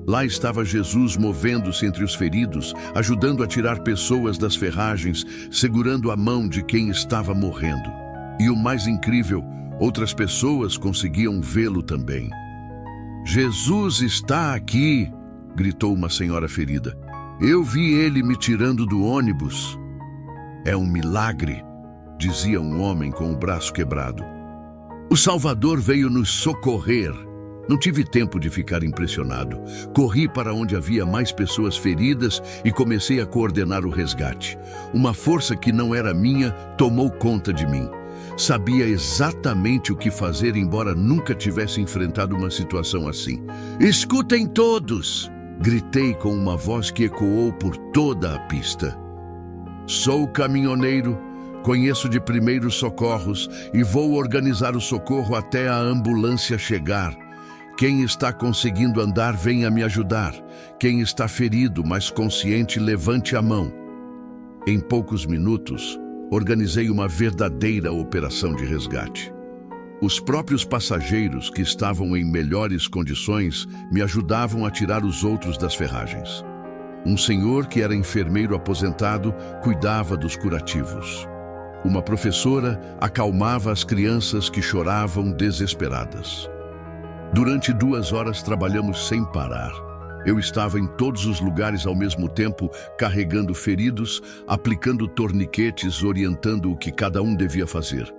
Lá estava Jesus movendo-se entre os feridos, ajudando a tirar pessoas das ferragens, segurando a mão de quem estava morrendo. E o mais incrível, outras pessoas conseguiam vê-lo também. Jesus está aqui, gritou uma senhora ferida. Eu vi ele me tirando do ônibus. É um milagre, dizia um homem com o braço quebrado. O Salvador veio nos socorrer. Não tive tempo de ficar impressionado. Corri para onde havia mais pessoas feridas e comecei a coordenar o resgate. Uma força que não era minha tomou conta de mim. Sabia exatamente o que fazer, embora nunca tivesse enfrentado uma situação assim. Escutem todos! Gritei com uma voz que ecoou por toda a pista. Sou caminhoneiro, conheço de primeiros socorros e vou organizar o socorro até a ambulância chegar. Quem está conseguindo andar, venha me ajudar. Quem está ferido, mas consciente, levante a mão. Em poucos minutos, organizei uma verdadeira operação de resgate. Os próprios passageiros, que estavam em melhores condições, me ajudavam a tirar os outros das ferragens. Um senhor que era enfermeiro aposentado cuidava dos curativos. Uma professora acalmava as crianças que choravam desesperadas. Durante 2 horas trabalhamos sem parar. Eu estava em todos os lugares ao mesmo tempo, carregando feridos, aplicando torniquetes, orientando o que cada um devia fazer.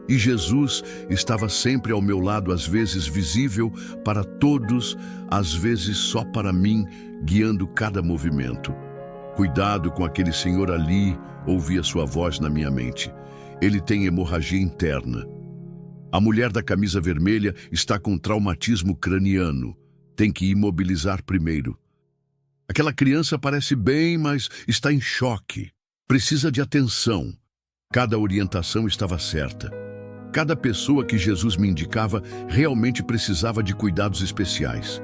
E Jesus estava sempre ao meu lado, às vezes visível para todos, às vezes só para mim, guiando cada movimento. Cuidado com aquele senhor ali, ouvia sua voz na minha mente. Ele tem hemorragia interna. A mulher da camisa vermelha está com traumatismo craniano. Tem que imobilizar primeiro. Aquela criança parece bem, mas está em choque. Precisa de atenção. Cada orientação estava certa. Cada pessoa que Jesus me indicava realmente precisava de cuidados especiais.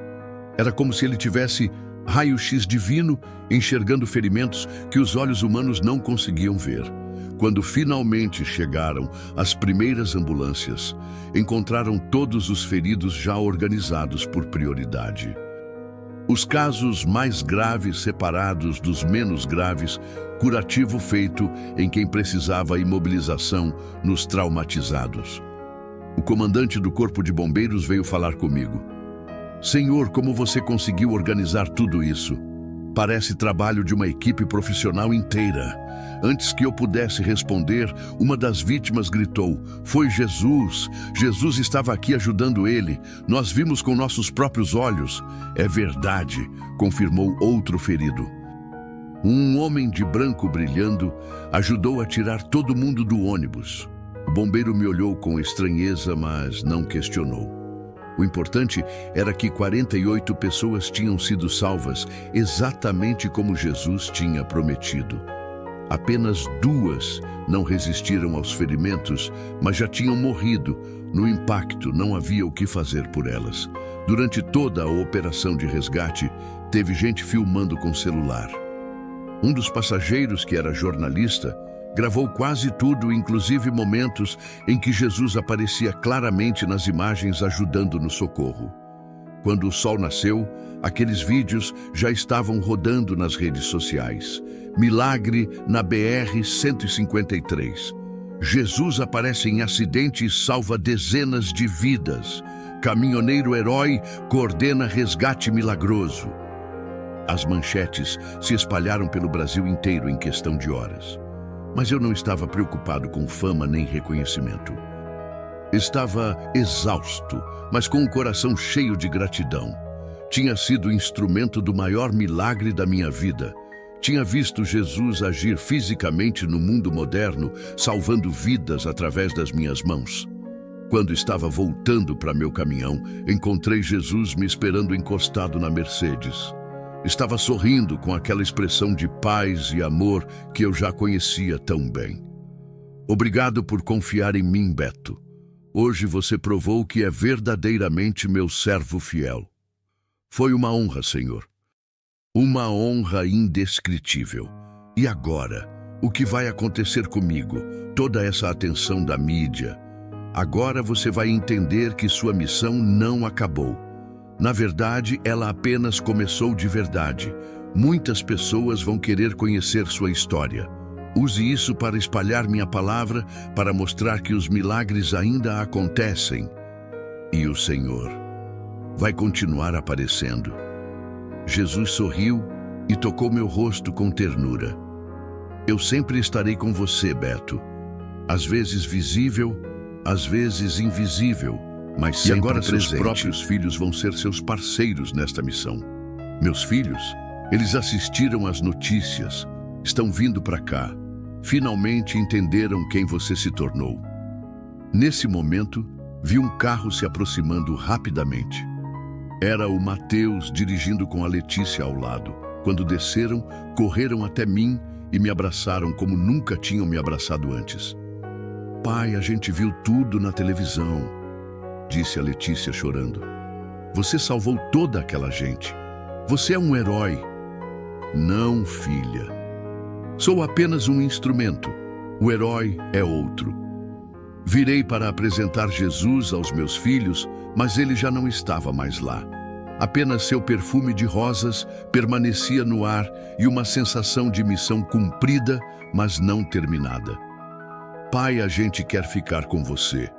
Era como se ele tivesse raio-x divino, enxergando ferimentos que os olhos humanos não conseguiam ver. Quando finalmente chegaram as primeiras ambulâncias, encontraram todos os feridos já organizados por prioridade. Os casos mais graves separados dos menos graves, curativo feito em quem precisava imobilização nos traumatizados. O comandante do Corpo de Bombeiros veio falar comigo. Senhor, como você conseguiu organizar tudo isso? Parece trabalho de uma equipe profissional inteira. Antes que eu pudesse responder, uma das vítimas gritou: foi Jesus! Jesus estava aqui ajudando ele. Nós vimos com nossos próprios olhos. É verdade, confirmou outro ferido. Um homem de branco brilhando ajudou a tirar todo mundo do ônibus. O bombeiro me olhou com estranheza, mas não questionou. O importante era que 48 pessoas tinham sido salvas, exatamente como Jesus tinha prometido. Apenas 2 não resistiram aos ferimentos, mas já tinham morrido. No impacto, não havia o que fazer por elas. Durante toda a operação de resgate, teve gente filmando com celular. Um dos passageiros, que era jornalista, gravou quase tudo, inclusive momentos em que Jesus aparecia claramente nas imagens ajudando no socorro. Quando o sol nasceu, aqueles vídeos já estavam rodando nas redes sociais. Milagre na BR-153. Jesus aparece em acidente e salva dezenas de vidas. Caminhoneiro herói coordena resgate milagroso. As manchetes se espalharam pelo Brasil inteiro em questão de horas. Mas eu não estava preocupado com fama nem reconhecimento. Estava exausto, mas com o coração cheio de gratidão. Tinha sido instrumento do maior milagre da minha vida. Tinha visto Jesus agir fisicamente no mundo moderno, salvando vidas através das minhas mãos. Quando estava voltando para meu caminhão, encontrei Jesus me esperando encostado na Mercedes. Estava sorrindo com aquela expressão de paz e amor que eu já conhecia tão bem. Obrigado por confiar em mim, Beto. Hoje você provou que é verdadeiramente meu servo fiel. Foi uma honra, Senhor. Uma honra indescritível. E agora, o que vai acontecer comigo? Toda essa atenção da mídia. Agora você vai entender que sua missão não acabou. Na verdade, ela apenas começou de verdade. Muitas pessoas vão querer conhecer sua história. Use isso para espalhar minha palavra, para mostrar que os milagres ainda acontecem. E o Senhor vai continuar aparecendo. Jesus sorriu e tocou meu rosto com ternura. Eu sempre estarei com você, Beto. Às vezes visível, às vezes invisível, mas sempre presente. E agora seus próprios filhos vão ser seus parceiros nesta missão. Meus filhos, eles assistiram às notícias, estão vindo para cá. Finalmente entenderam quem você se tornou. Nesse momento, vi um carro se aproximando rapidamente. Era o Mateus dirigindo com a Letícia ao lado. Quando desceram, correram até mim e me abraçaram como nunca tinham me abraçado antes. Pai, a gente viu tudo na televisão, disse a Letícia chorando. Você salvou toda aquela gente. Você é um herói. Não, filha. Sou apenas um instrumento. O herói é outro. Virei para apresentar Jesus aos meus filhos, mas ele já não estava mais lá. Apenas seu perfume de rosas permanecia no ar e uma sensação de missão cumprida, mas não terminada. Pai, a gente quer ficar com você,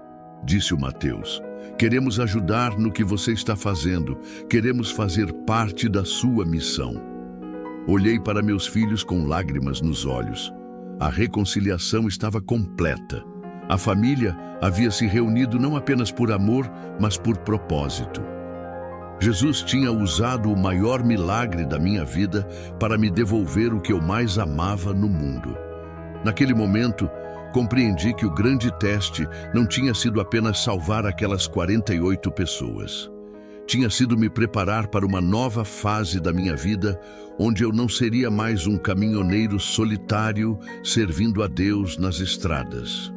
disse o Mateus. Queremos ajudar no que você está fazendo. Queremos fazer parte da sua missão. Olhei para meus filhos com lágrimas nos olhos. A reconciliação estava completa. A família havia se reunido não apenas por amor, mas por propósito. Jesus tinha usado o maior milagre da minha vida para me devolver o que eu mais amava no mundo. Naquele momento, compreendi que o grande teste não tinha sido apenas salvar aquelas 48 pessoas. Tinha sido me preparar para uma nova fase da minha vida, onde eu não seria mais um caminhoneiro solitário servindo a Deus nas estradas.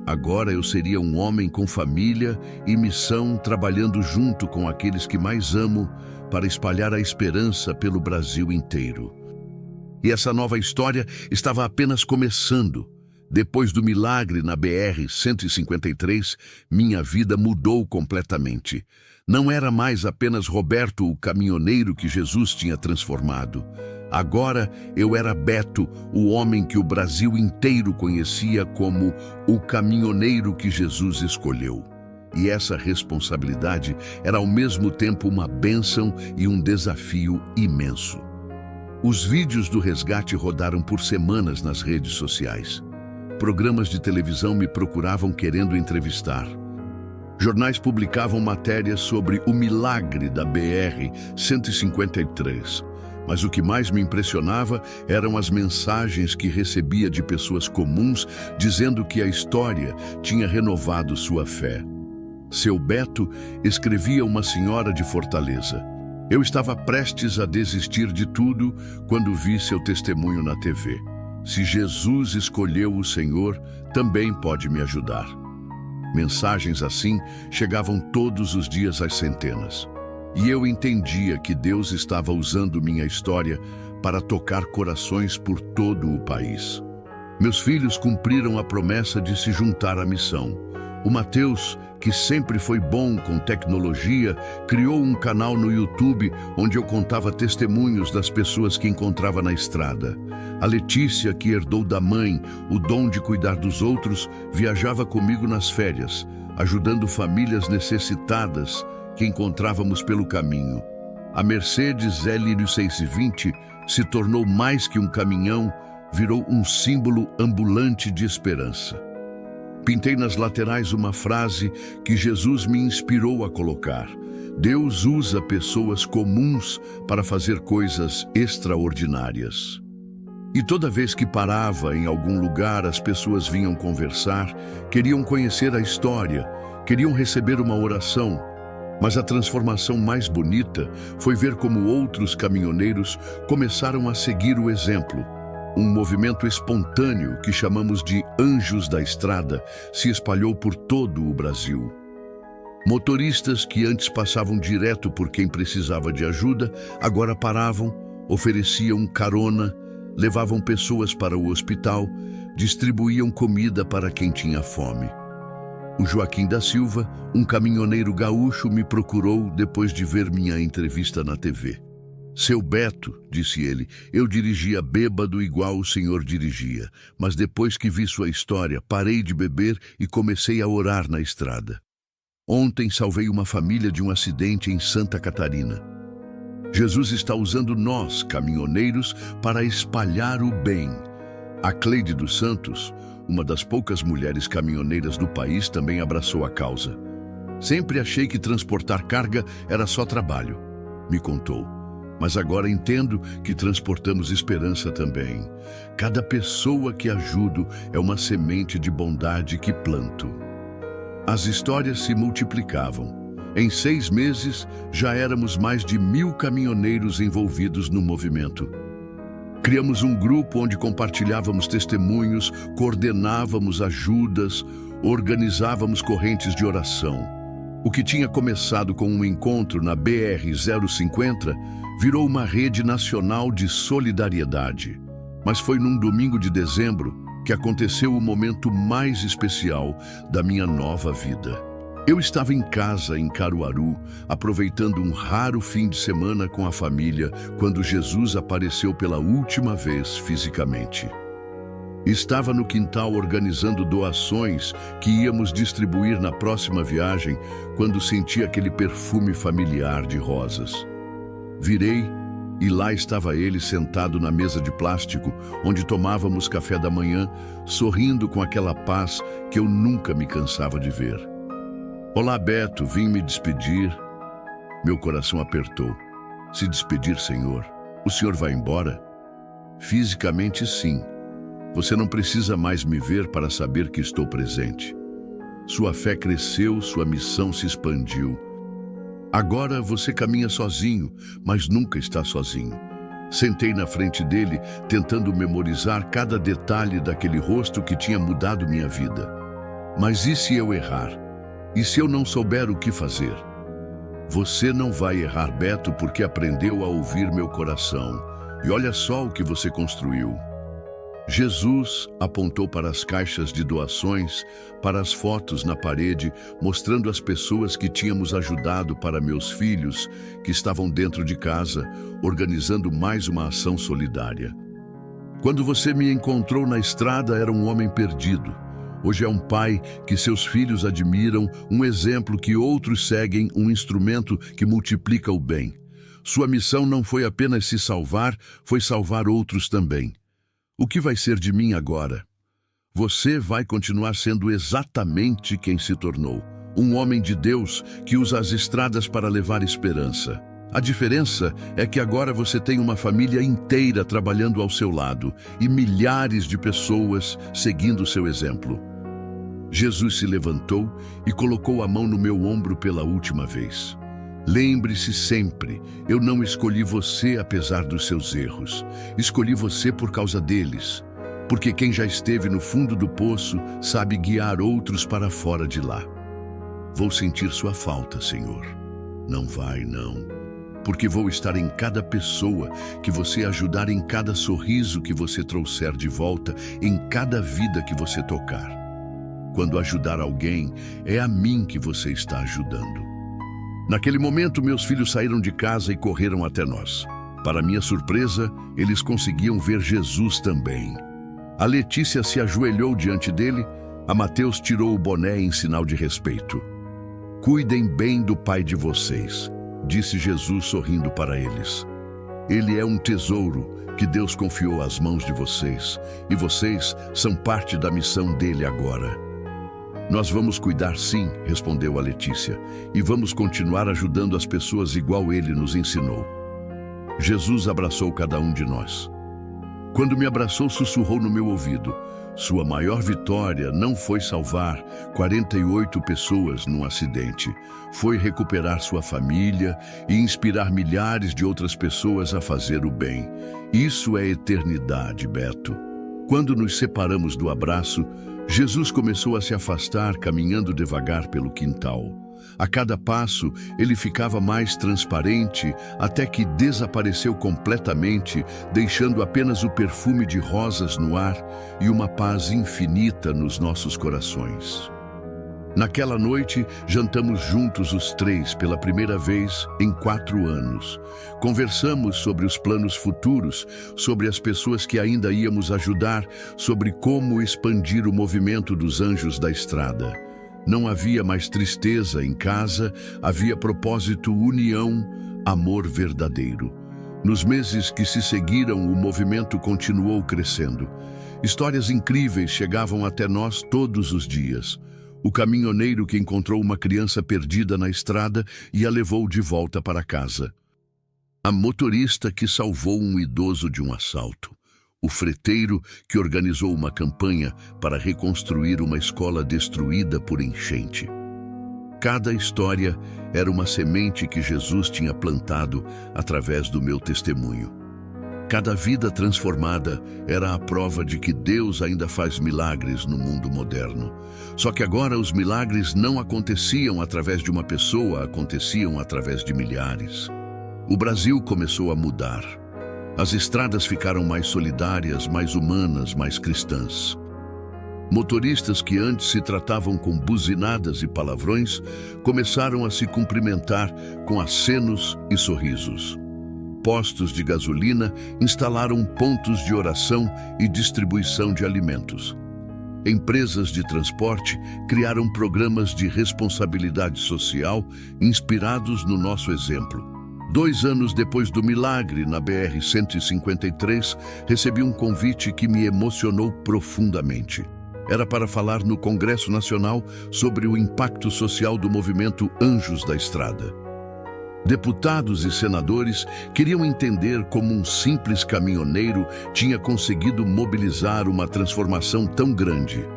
Agora eu seria um homem com família e missão, trabalhando junto com aqueles que mais amo para espalhar a esperança pelo Brasil inteiro. E essa nova história estava apenas começando. Depois do milagre na BR-153, minha vida mudou completamente. Não era mais apenas Roberto, o caminhoneiro que Jesus tinha transformado. Agora eu era Beto, o homem que o Brasil inteiro conhecia como o caminhoneiro que Jesus escolheu. E essa responsabilidade era ao mesmo tempo uma bênção e um desafio imenso. Os vídeos do resgate rodaram por semanas nas redes sociais. Programas de televisão me procuravam querendo entrevistar. Jornais publicavam matérias sobre o milagre da BR-153. Mas o que mais me impressionava eram as mensagens que recebia de pessoas comuns dizendo que a história tinha renovado sua fé. Seu Beto, escrevia uma senhora de Fortaleza. Eu estava prestes a desistir de tudo quando vi seu testemunho na TV. Se Jesus escolheu o Senhor, também pode me ajudar. Mensagens assim chegavam todos os dias às centenas. E eu entendia que Deus estava usando minha história para tocar corações por todo o país. Meus filhos cumpriram a promessa de se juntar à missão. O Mateus, que sempre foi bom com tecnologia, criou um canal no YouTube onde eu contava testemunhos das pessoas que encontrava na estrada. A Letícia, que herdou da mãe o dom de cuidar dos outros, viajava comigo nas férias, ajudando famílias necessitadas que encontrávamos pelo caminho. A Mercedes L620 se tornou mais que um caminhão, virou um símbolo ambulante de esperança. Pintei nas laterais uma frase que Jesus me inspirou a colocar: Deus usa pessoas comuns para fazer coisas extraordinárias. E toda vez que parava em algum lugar, as pessoas vinham conversar, queriam conhecer a história, queriam receber uma oração. Mas a transformação mais bonita foi ver como outros caminhoneiros começaram a seguir o exemplo. Um movimento espontâneo que chamamos de Anjos da Estrada se espalhou por todo o Brasil. Motoristas que antes passavam direto por quem precisava de ajuda, agora paravam, ofereciam carona, levavam pessoas para o hospital, distribuíam comida para quem tinha fome. O Joaquim da Silva, um caminhoneiro gaúcho, me procurou depois de ver minha entrevista na TV. Seu Beto, disse ele, eu dirigia bêbado igual o senhor dirigia, mas depois que vi sua história, parei de beber e comecei a orar na estrada. Ontem salvei uma família de um acidente em Santa Catarina. Jesus está usando nós, caminhoneiros, para espalhar o bem. A Cleide dos Santos, uma das poucas mulheres caminhoneiras do país, também abraçou a causa. Sempre achei que transportar carga era só trabalho, me contou. Mas agora entendo que transportamos esperança também. Cada pessoa que ajudo é uma semente de bondade que planto. As histórias se multiplicavam. Em 6 meses, já éramos mais de 1000 caminhoneiros envolvidos no movimento. Criamos um grupo onde compartilhávamos testemunhos, coordenávamos ajudas, organizávamos correntes de oração. O que tinha começado com um encontro na BR-050 virou uma rede nacional de solidariedade. Mas foi num domingo de dezembro que aconteceu o momento mais especial da minha nova vida. Eu estava em casa, em Caruaru, aproveitando um raro fim de semana com a família, quando Jesus apareceu pela última vez fisicamente. Estava no quintal organizando doações que íamos distribuir na próxima viagem, quando senti aquele perfume familiar de rosas. Virei e lá estava ele sentado na mesa de plástico, onde tomávamos café da manhã, sorrindo com aquela paz que eu nunca me cansava de ver. Olá, Beto, vim me despedir. Meu coração apertou. Se despedir, Senhor? O senhor vai embora? Fisicamente, sim. Você não precisa mais me ver para saber que estou presente. Sua fé cresceu, sua missão se expandiu. Agora você caminha sozinho, mas nunca está sozinho. Sentei na frente dele, tentando memorizar cada detalhe daquele rosto que tinha mudado minha vida. Mas e se eu errar? E se eu não souber o que fazer? Você não vai errar, Beto, porque aprendeu a ouvir meu coração. E olha só o que você construiu. Jesus apontou para as caixas de doações, para as fotos na parede, mostrando as pessoas que tínhamos ajudado, para meus filhos, que estavam dentro de casa, organizando mais uma ação solidária. Quando você me encontrou na estrada, era um homem perdido. Hoje é um pai que seus filhos admiram, um exemplo que outros seguem, um instrumento que multiplica o bem. Sua missão não foi apenas se salvar, foi salvar outros também. O que vai ser de mim agora? Você vai continuar sendo exatamente quem se tornou. Um homem de Deus que usa as estradas para levar esperança. A diferença é que agora você tem uma família inteira trabalhando ao seu lado e milhares de pessoas seguindo seu exemplo. Jesus se levantou e colocou a mão no meu ombro pela última vez. Lembre-se sempre, eu não escolhi você apesar dos seus erros. Escolhi você por causa deles. porque quem já esteve no fundo do poço sabe guiar outros para fora de lá. Vou sentir sua falta, Senhor. Não vai, não. Porque vou estar em cada pessoa que você ajudar, em cada sorriso que você trouxer de volta, em cada vida que você tocar. Quando ajudar alguém, é a mim que você está ajudando. Naquele momento, meus filhos saíram de casa e correram até nós. Para minha surpresa, eles conseguiam ver Jesus também. A Letícia se ajoelhou diante dele, a Mateus tirou o boné em sinal de respeito. Cuidem bem do pai de vocês, disse Jesus sorrindo para eles. Ele é um tesouro que Deus confiou às mãos de vocês, e vocês são parte da missão dele agora. Nós vamos cuidar sim, respondeu a Letícia, e vamos continuar ajudando as pessoas igual ele nos ensinou. Jesus abraçou cada um de nós. Quando me abraçou, sussurrou no meu ouvido: sua maior vitória não foi salvar 48 pessoas num acidente, foi recuperar sua família e inspirar milhares de outras pessoas a fazer o bem. Isso é eternidade, Beto. Quando nos separamos do abraço, Jesus começou a se afastar, caminhando devagar pelo quintal. A cada passo, ele ficava mais transparente, até que desapareceu completamente, deixando apenas o perfume de rosas no ar e uma paz infinita nos nossos corações. Naquela noite, jantamos juntos os três pela primeira vez em 4 anos. Conversamos sobre os planos futuros, sobre as pessoas que ainda íamos ajudar, sobre como expandir o movimento dos Anjos da Estrada. Não havia mais tristeza em casa, havia propósito, união, amor verdadeiro. Nos meses que se seguiram, o movimento continuou crescendo. Histórias incríveis chegavam até nós todos os dias. O caminhoneiro que encontrou uma criança perdida na estrada e a levou de volta para casa. A motorista que salvou um idoso de um assalto. O freteiro que organizou uma campanha para reconstruir uma escola destruída por enchente. Cada história era uma semente que Jesus tinha plantado através do meu testemunho. Cada vida transformada era a prova de que Deus ainda faz milagres no mundo moderno. Só que agora os milagres não aconteciam através de uma pessoa, aconteciam através de milhares. O Brasil começou a mudar. As estradas ficaram mais solidárias, mais humanas, mais cristãs. Motoristas que antes se tratavam com buzinadas e palavrões começaram a se cumprimentar com acenos e sorrisos. Postos de gasolina instalaram pontos de oração e distribuição de alimentos. Empresas de transporte criaram programas de responsabilidade social inspirados no nosso exemplo. 2 anos depois do milagre na BR-153, recebi um convite que me emocionou profundamente. Era para falar no Congresso Nacional sobre o impacto social do movimento Anjos da Estrada. Deputados e senadores queriam entender como um simples caminhoneiro tinha conseguido mobilizar uma transformação tão grande.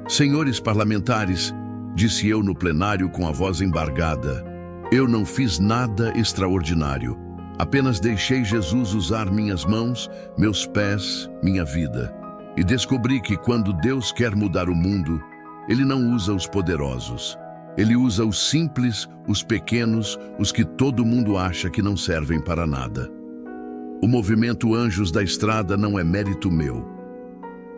Senhores parlamentares, disse eu no plenário com a voz embargada, eu não fiz nada extraordinário. Apenas deixei Jesus usar minhas mãos, meus pés, minha vida. E descobri que quando Deus quer mudar o mundo, Ele não usa os poderosos. Ele usa os simples, os pequenos, os que todo mundo acha que não servem para nada. O movimento Anjos da Estrada não é mérito meu.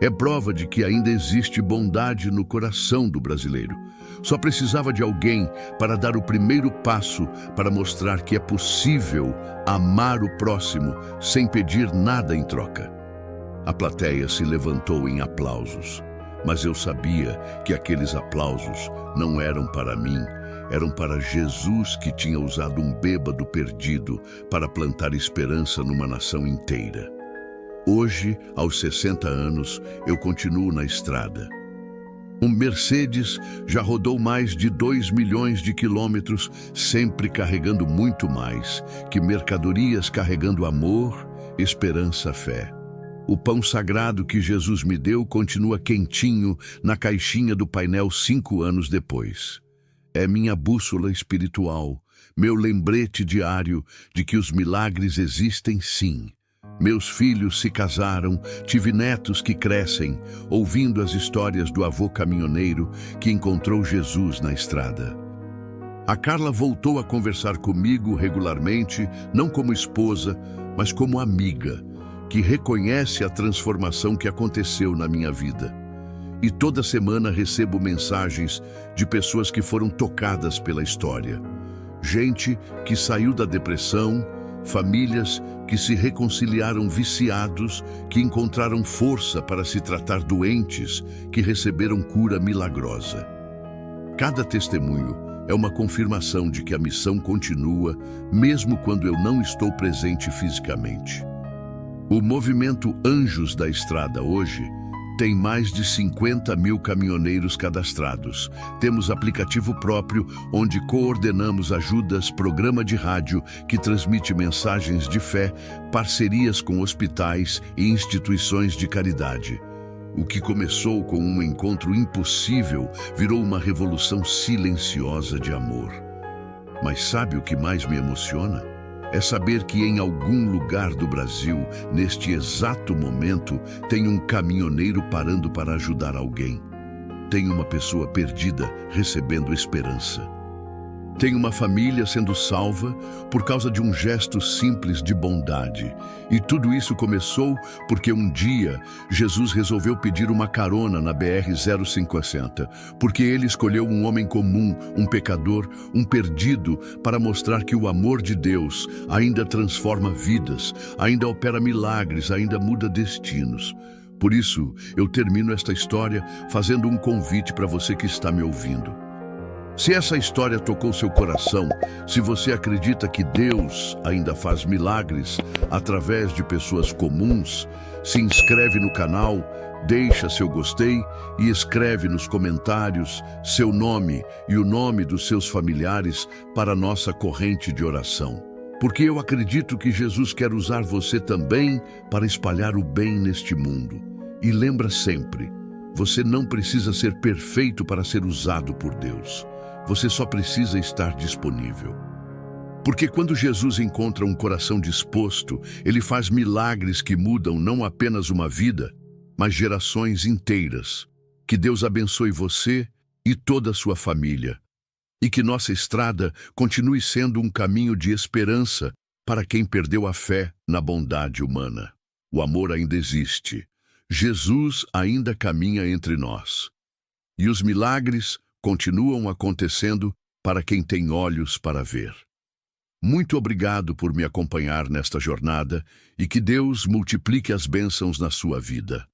É prova de que ainda existe bondade no coração do brasileiro. Só precisava de alguém para dar o primeiro passo para mostrar que é possível amar o próximo sem pedir nada em troca. A plateia se levantou em aplausos. Mas eu sabia que aqueles aplausos não eram para mim, eram para Jesus, que tinha usado um bêbado perdido para plantar esperança numa nação inteira. Hoje, aos 60 anos, eu continuo na estrada. Um Mercedes já rodou mais de 2 milhões de quilômetros, sempre carregando muito mais que mercadorias carregando amor, esperança, fé. O pão sagrado que Jesus me deu continua quentinho na caixinha do painel 5 anos depois. É minha bússola espiritual, meu lembrete diário de que os milagres existem sim, Meus filhos se casaram, tive netos que crescem, ouvindo as histórias do avô caminhoneiro que encontrou Jesus na estrada. A Carla voltou a conversar comigo regularmente, não como esposa, mas como amiga, que reconhece a transformação que aconteceu na minha vida. E toda semana recebo mensagens de pessoas que foram tocadas pela história. Gente que saiu da depressão, famílias que se reconciliaram viciados, que encontraram força para se tratar doentes, que receberam cura milagrosa. Cada testemunho é uma confirmação de que a missão continua, mesmo quando eu não estou presente fisicamente. O movimento Anjos da Estrada hoje tem mais de 50 mil caminhoneiros cadastrados. Temos aplicativo próprio, onde coordenamos ajudas, programa de rádio que transmite mensagens de fé, parcerias com hospitais e instituições de caridade. O que começou com um encontro impossível virou uma revolução silenciosa de amor. Mas sabe o que mais me emociona? É saber que em algum lugar do Brasil, neste exato momento, tem um caminhoneiro parando para ajudar alguém. Tem uma pessoa perdida recebendo esperança. Tem uma família sendo salva por causa de um gesto simples de bondade. E tudo isso começou porque um dia Jesus resolveu pedir uma carona na BR-050, porque ele escolheu um homem comum, um pecador, um perdido, para mostrar que o amor de Deus ainda transforma vidas, ainda opera milagres, ainda muda destinos. Por isso, eu termino esta história fazendo um convite para você que está me ouvindo. Se essa história tocou seu coração, se você acredita que Deus ainda faz milagres através de pessoas comuns, se inscreve no canal, deixa seu gostei e escreve nos comentários seu nome e o nome dos seus familiares para a nossa corrente de oração. Porque eu acredito que Jesus quer usar você também para espalhar o bem neste mundo. E lembra sempre, você não precisa ser perfeito para ser usado por Deus. Você só precisa estar disponível. Porque quando Jesus encontra um coração disposto, ele faz milagres que mudam não apenas uma vida, mas gerações inteiras. Que Deus abençoe você e toda a sua família. E que nossa estrada continue sendo um caminho de esperança para quem perdeu a fé na bondade humana. O amor ainda existe. Jesus ainda caminha entre nós. E os milagres continuam acontecendo para quem tem olhos para ver. Muito obrigado por me acompanhar nesta jornada e que Deus multiplique as bênçãos na sua vida.